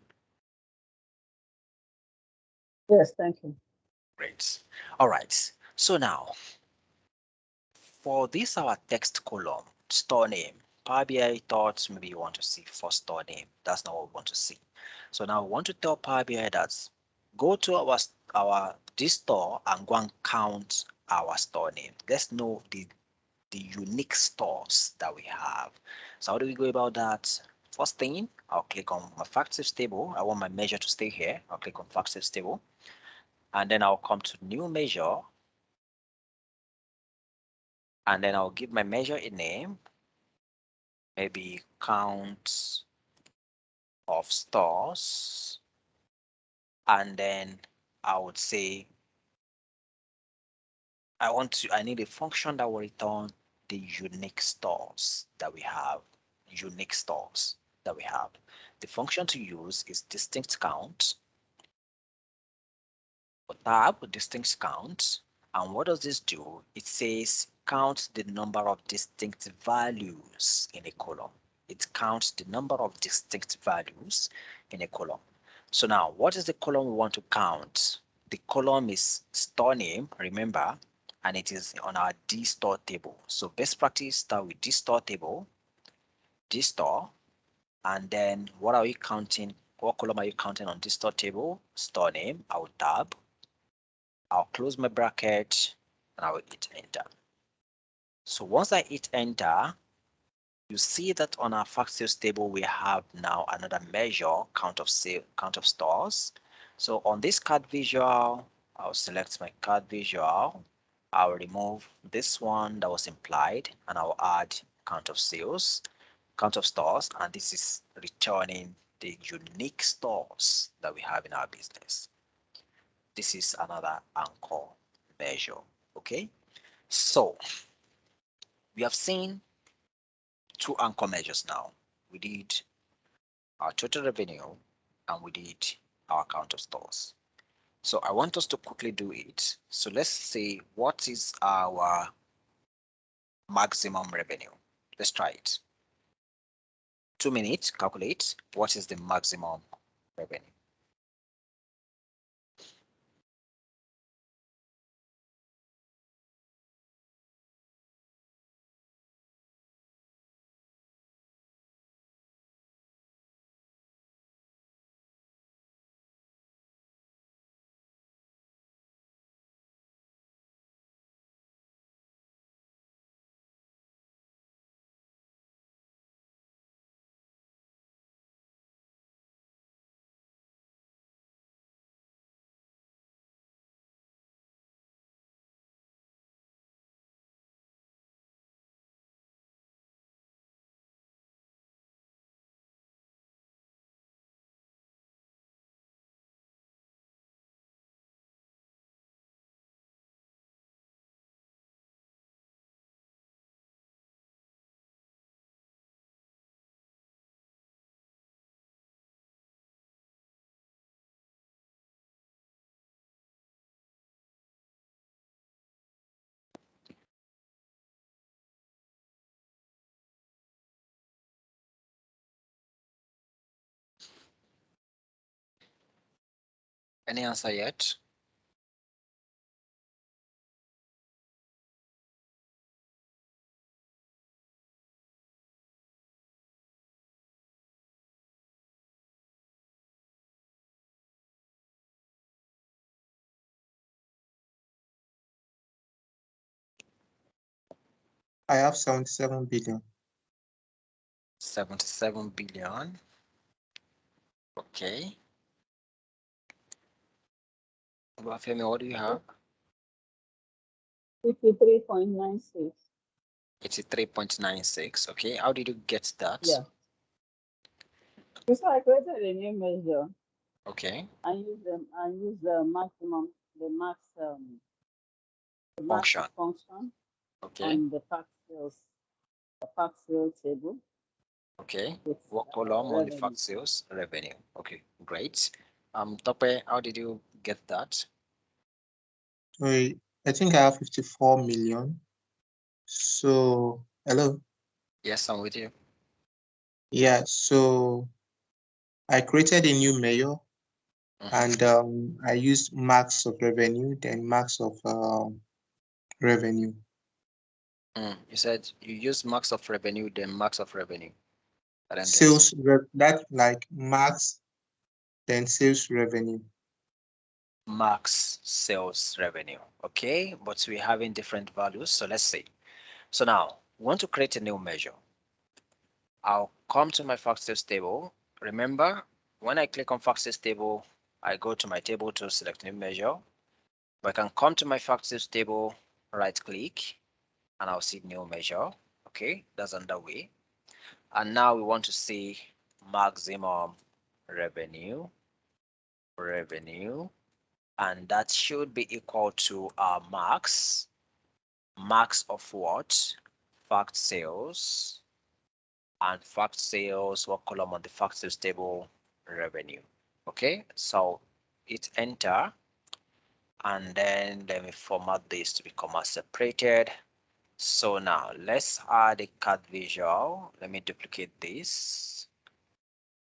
Yes, thank you. Great. All right. So now, for this our text column, store name, Power BI thought maybe you want to see for store name. That's not what we want to see. So now we want to tell Power BI that go to our this store and go and count our store name. Let's know the unique stores that we have. So how do we go about that? First thing, I'll click on my factors table. I want my measure to stay here. I'll click on factors table, and then I'll come to new measure, and then I'll give my measure a name, maybe count of stores, and then I would say I need a function that will return the unique stores that we have. Unique stores that we have. The function to use is distinct count, or tab distinct count. And what does this do? It says count the number of distinct values in a column. It counts the number of distinct values in a column. So now, what is the column we want to count? The column is store name, remember, and it is on our D store table. So best practice, start with D store table, D store, and then what are you counting? What column are you counting on this store table? Store name. I will tab. I'll close my bracket and I will hit enter. So once I hit enter, you see that on our fact sales table we have now another measure, count of stores. So on this card visual, I'll select my card visual. I'll remove this one that was implied and I'll add count of sales, count of stores, and this is returning the unique stores that we have in our business. This is another anchor measure. Okay, so we have seen two anchor measures now. We did our total revenue and we did our count of stores. So I want us to quickly do it. So let's say what is our maximum revenue? Let's try it. 2 minutes, calculate what is the maximum revenue. Any answer yet? I have 77 billion. 77 billion. Okay. Femi, what do you have? 53.96. 83.96. Okay. How did you get that? Yeah. So I created a new measure Okay. and use the maximum, the max to match the function. function Okay. on the fact sale table Okay. with What column on the revenue. fact sales revenue? Okay, great. Tope, how did you get that? Wait, I think I have 54 million. So, hello. Yes, I'm with you. Yeah, so I created a new measure and Mm-hmm. I used max of revenue, then max of revenue. You said you use max of revenue, then max of revenue. I don't get. That like max, then sales revenue. Max sales revenue. Okay, but we're having different values. So let's see. So now we want to create a new measure. I'll come to my fact sales table. Remember, when I click on fact sales table, I go to my table to select new measure. But I can come to my fact sales table, right click, and I'll see new measure. Okay, that's underway. And now we want to see maximum revenue, revenue, and that should be equal to our max of what? Fact sales, and fact sales, what column on the fact sales table? Revenue. Okay, so hit enter, and then let me format this to become as separated. So now let's add a card visual. Let me duplicate this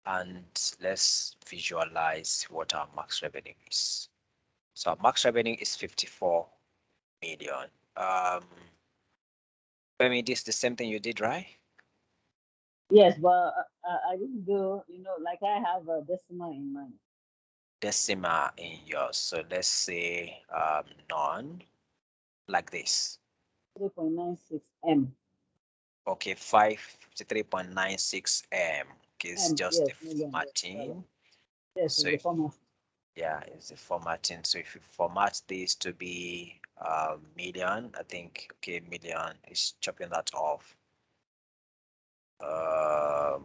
and let's visualize what our max revenue is. So our max revenue is 54 million. I mean, this is the same thing you did, right? Yes, but I didn't do, like I have a decimal in mind. Decimal in yours. So let's say none, like this. 3.96 M. Okay, 553.96 M. Okay, it's M, just the yes, million, yes, rather. formatting. Yes, So it's the if format. yeah, it's the formatting. So if you format this to be million, I think okay, million is chopping that off. Um,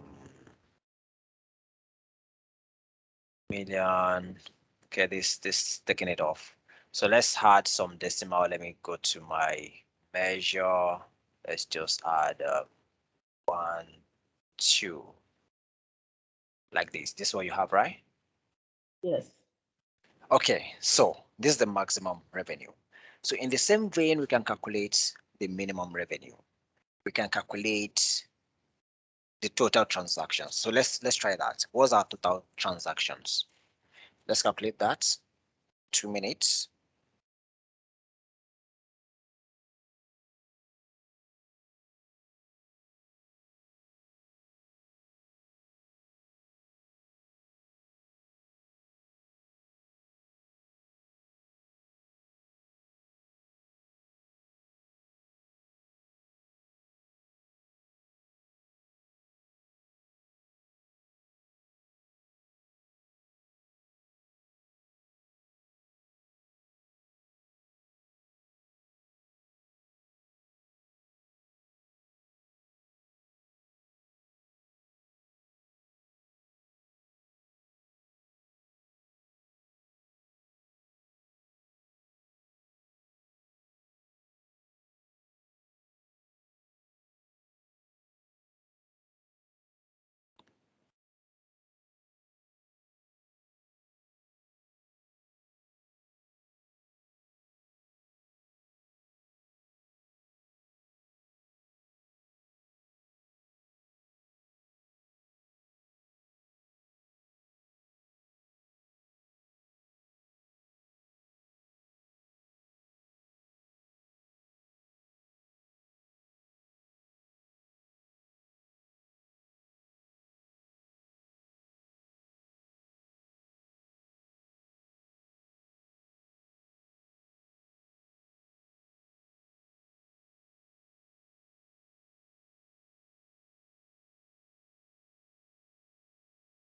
million. Okay, this taking it off. So let's add some decimal. Let me go to my measure. Let's just add 1, 2, like this. This is what you have, right? Yes. Okay, so this is the maximum revenue. So in the same vein, we can calculate the minimum revenue. We can calculate the total transactions. So let's try that. What's our total transactions? Let's calculate that. 2 minutes.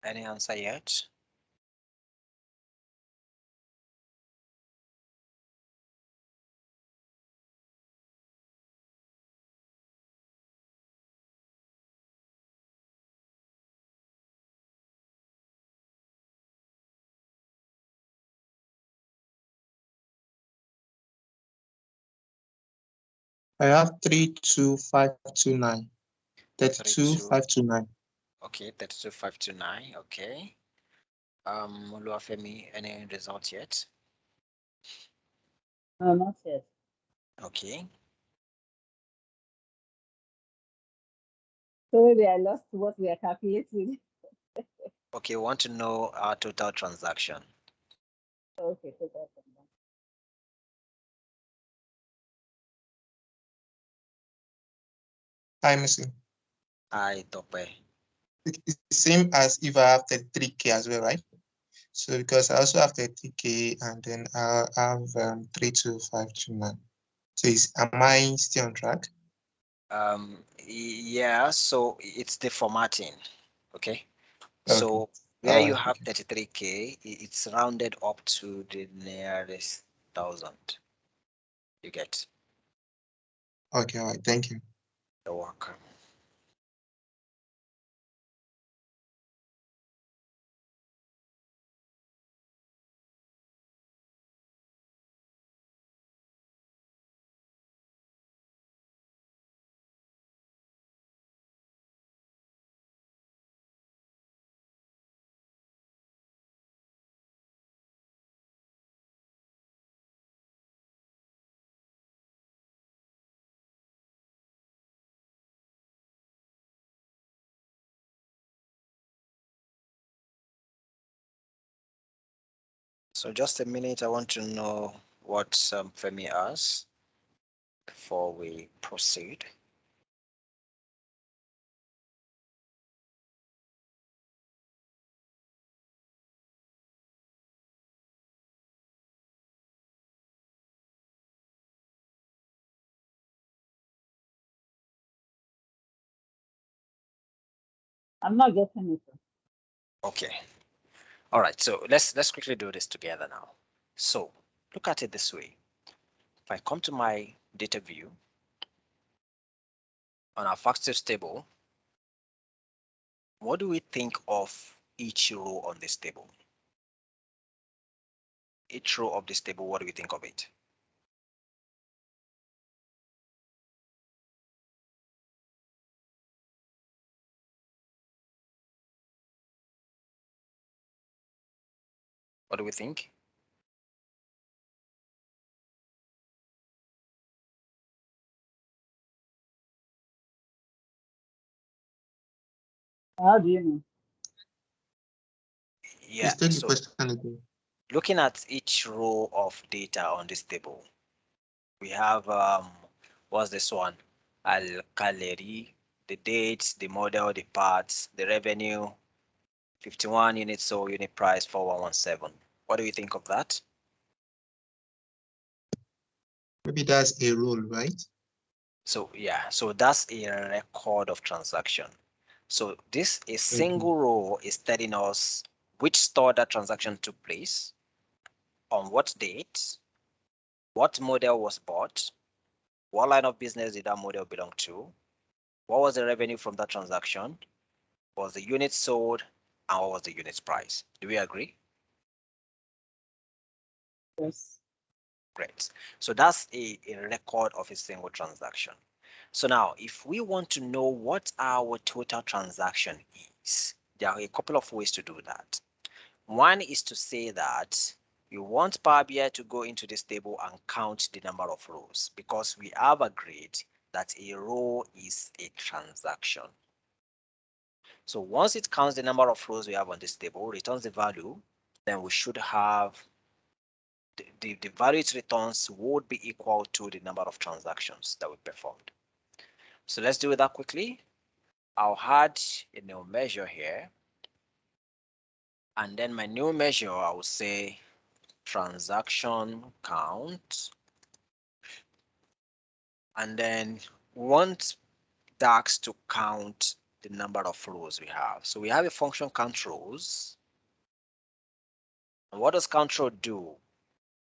Any answer yet? I have 32529. 32529. Okay, 32529. Okay. Oluwafemi, any result yet? No, not yet. Okay. So maybe I lost what we are calculating. Okay, we want to know our total transaction. Okay, so that's I'm missing. I Tope. It's the same as if I have 33K as well, right? So because I also have 30K and then I'll have 32529. So am I still on track? Yeah, so it's the formatting. Okay. Okay. So where you Right. have 33K, it's rounded up to the nearest thousand. You get. Okay, all right. Thank you. You're welcome. So just a minute, I want to know what Femi asks before we proceed. I'm not getting it. Okay. All right. So let's quickly do this together now. So look at it this way. If I come to my data view on our factors table, what do we think of each row on this table? Each row of this table, what do we think of it? What do we think? How do you know? Yeah, Please take the so question again. looking at each row of data on this table, we have what's this one? Al-Kaleri, the dates, the model, the parts, the revenue, 51 units sold, unit price 4117. What do you think of that? Maybe that's a rule, right? So yeah, so that's a record of transaction. So this a Okay. single row is telling us which store that transaction took place, on what date, what model was bought, what line of business did that model belong to, what was the revenue from that transaction, what was the unit sold, and what was the unit's price. Do we agree? Yes. Great. So that's a record of a single transaction. So now, if we want to know what our total transaction is, there are a couple of ways to do that. One is to say that you want Power BI to go into this table and count the number of rows because we have agreed that a row is a transaction. So once it counts the number of rows we have on this table, returns the value, then we should have the value it returns would be equal to the number of transactions that we performed. So let's do that quickly. I'll add a new measure here. And then my new measure, I will say transaction count. And then we want DAX to count the number of rows we have. So we have a function count rows. And what does count row do?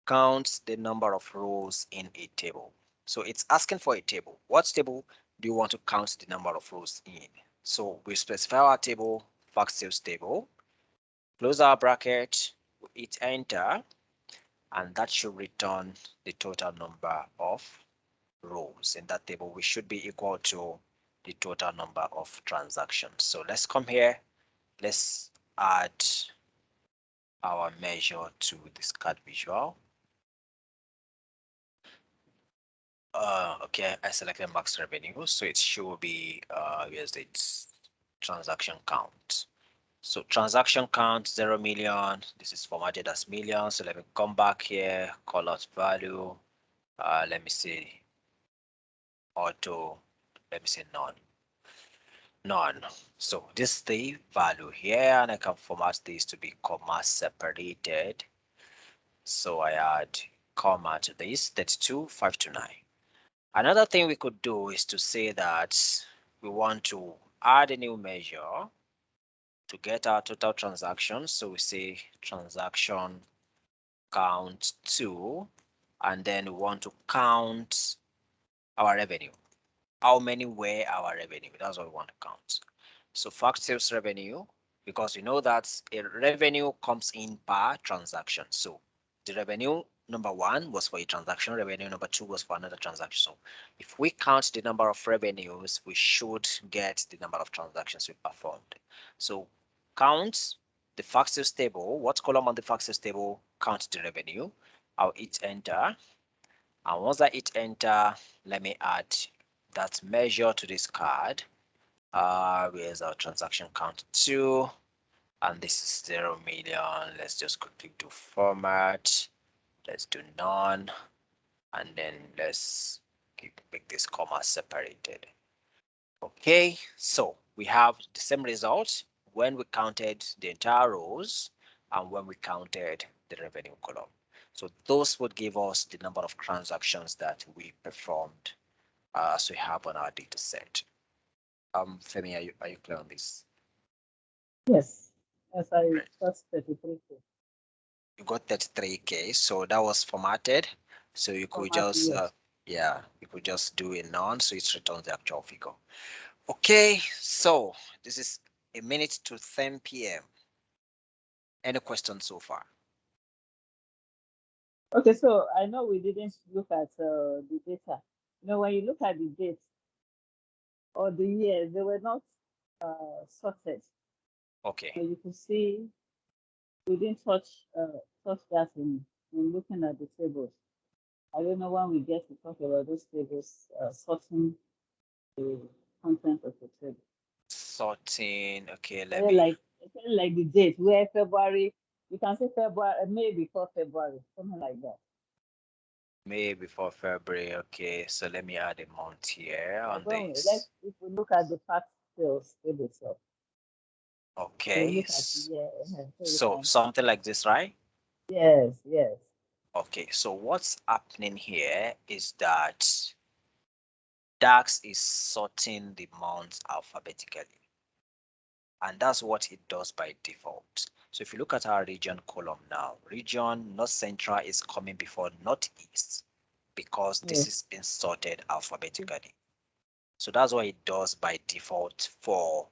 Counts the number of rows in a table. So it's asking for a table. What table do you want to count the number of rows in? So we specify our table, fact sales table, close our bracket, we hit enter, and that should return the total number of rows in that table, which should be equal to the total number of transactions. So let's come here. Let's add our measure to this card visual. Okay, I selected max revenue, so it should be here's its transaction count. So transaction count 0 million. This is formatted as million. So let me come back here, call out value. Let me see auto. Let me say none. So this is the value here, and I can format this to be comma separated. So I add comma to this 32529. Another thing we could do is to say that we want to add a new measure to get our total transactions. So we say transaction count 2, and then we want to count our revenue. How many were our revenue? That's what we want to count. So fact sales revenue, because we know that a revenue comes in per transaction. So the revenue number 1 was for a transaction, revenue number 2 was for another transaction. So if we count the number of revenues, we should get the number of transactions we performed. So count the fact sales table. What column on the fact sales table? Count the revenue. I'll hit enter. And once I hit enter, let me add that measure to this card. Where's our transaction count 2? And this is 0 million. Let's just quickly do format. Let's do none. And then let's make this comma separated. Okay, so we have the same result when we counted the entire rows and when we counted the revenue column. So those would give us the number of transactions that we performed as we have on our data set. Femi, are you clear on this? Yes, as I Right. got 33. You got 33K, so that was formatted. So you could Format, just yes. yeah, you could just do a none, so it returns the actual figure. Okay, so this is a minute to 10 p.m. Any questions so far? Okay, so I know we didn't look at the data. You know, when you look at the dates or the years, they were not sorted. Okay, So you could see we didn't touch that in looking at the tables. I don't know when we get to talk about those tables, sorting the content of the table. sorting. Okay, let Kind me. of like the date where February, you can say February, May before February, something like that. May before February. Okay, so let me add a month here Like on when we, this. if we look at the fact sales table itself, we Okay, look at the year, so we so can, something like this, right? yes, yes. Okay, so what's happening here is that DAX is sorting the months alphabetically, and that's what it does by default. So if you look at our region column now, region North Central is coming before Northeast because this Yes. is being sorted alphabetically. So that's what it does by default for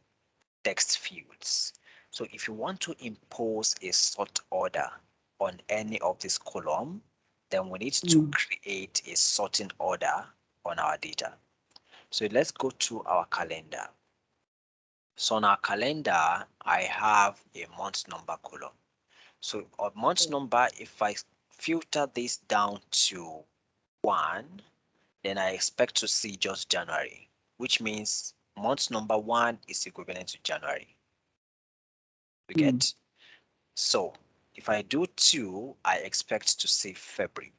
text fields. So if you want to impose a sort order on any of this column, then we need to create a sorting order on our data. So let's go to our calendar. So on our calendar, I have a month number column. So on month number, if I filter this down to 1, then I expect to see just January, which means month number 1 is equivalent to January. We get? So if I do 2, I expect to see February.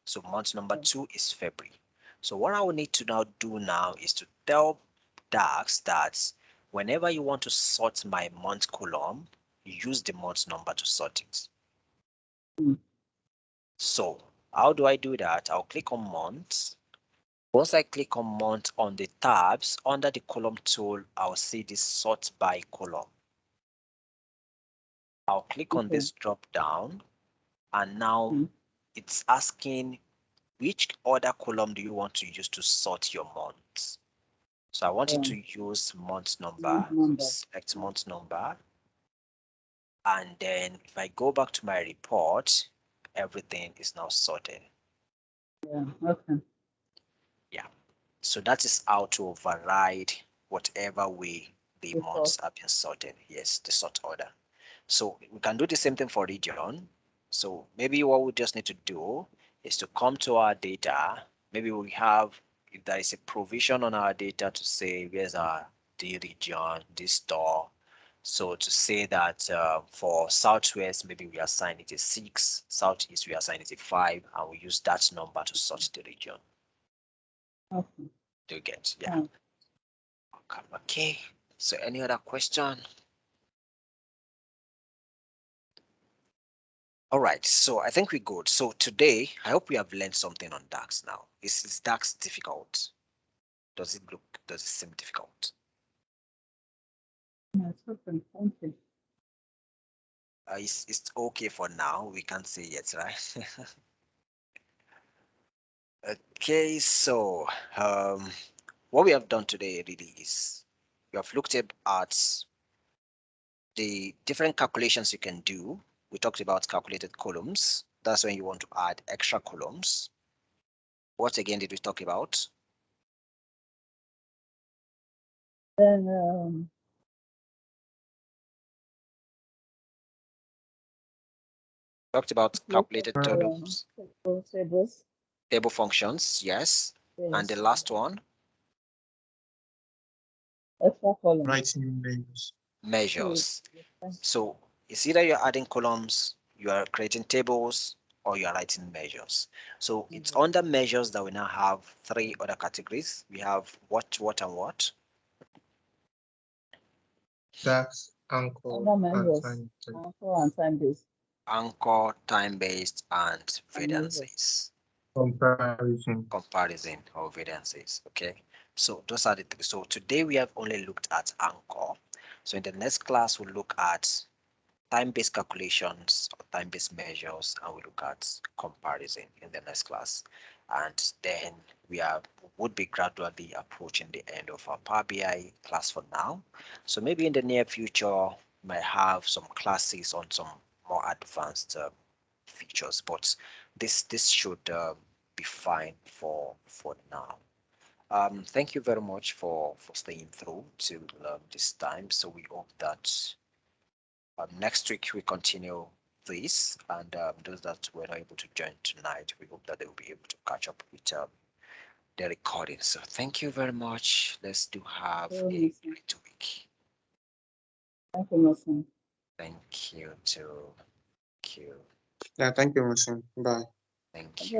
So month number 2 is February. So what I will need to now do now is to tell DAX that whenever you want to sort my month column, use the month number to sort it. So how do I do that? I'll click on month. Once I click on month on the tabs under the column tool, I'll see this sort by column. I'll click on this drop down, and now it's asking which other column do you want to use to sort your months. So I want you to use month number. Select month number, and then if I go back to my report, everything is now sorted. Yeah, okay. Yeah. So that is how to override whatever way the The months first. have been sorted. Yes, the sort order. So we can do the same thing for region. So maybe what we just need to do is to come to our data. Maybe we have, if there is a provision on our data to say where's our the region, this store. So to say that for Southwest, maybe we assign it a 6, Southeast we assign it a 5, and we use that number to sort the region. Okay. Do you get? Yeah. Okay. So any other question? All right, so I think we're good. So today, I hope we have learned something on DAX now. Is DAX difficult? Does it seem difficult? Yeah, it's okay. Thank you. It's okay for now. We can't say yet, right? Okay, so what we have done today really is we have looked at the different calculations you can do. We talked about calculated columns. That's when you want to add extra columns. What again did we talk about? Then Talked about look calculated at columns, tables. table functions, yes. And the Yes. last one, Extra column. Writing names. So, measures. yes, So it's either you're adding columns, you are creating tables, or you are writing measures. So it's under measures that we now have three other categories. We have what, and what. DAX, Anchor, other and measures. time. Anchor and time based. Anchor, time-based, and And measures. variances. Comparison. Comparison or variances. Okay. So those are the three. So today we have only looked at anchor. So in the next class, we'll look at time-based calculations or time-based measures, and we look at comparison in the next class. And then would be gradually approaching the end of our Power BI class for now. So maybe in the near future, we might have some classes on some more advanced features, but this should be fine for now. Thank you very much for staying through to this time. So we hope that next week we continue this, and those that were not able to join tonight, we hope that they will be able to catch up with the recording. So thank you very much. Let's do have So, a great week. thank you, Mason. Thank you too. Thank you. Yeah, thank you, Musin. Bye. Thank you.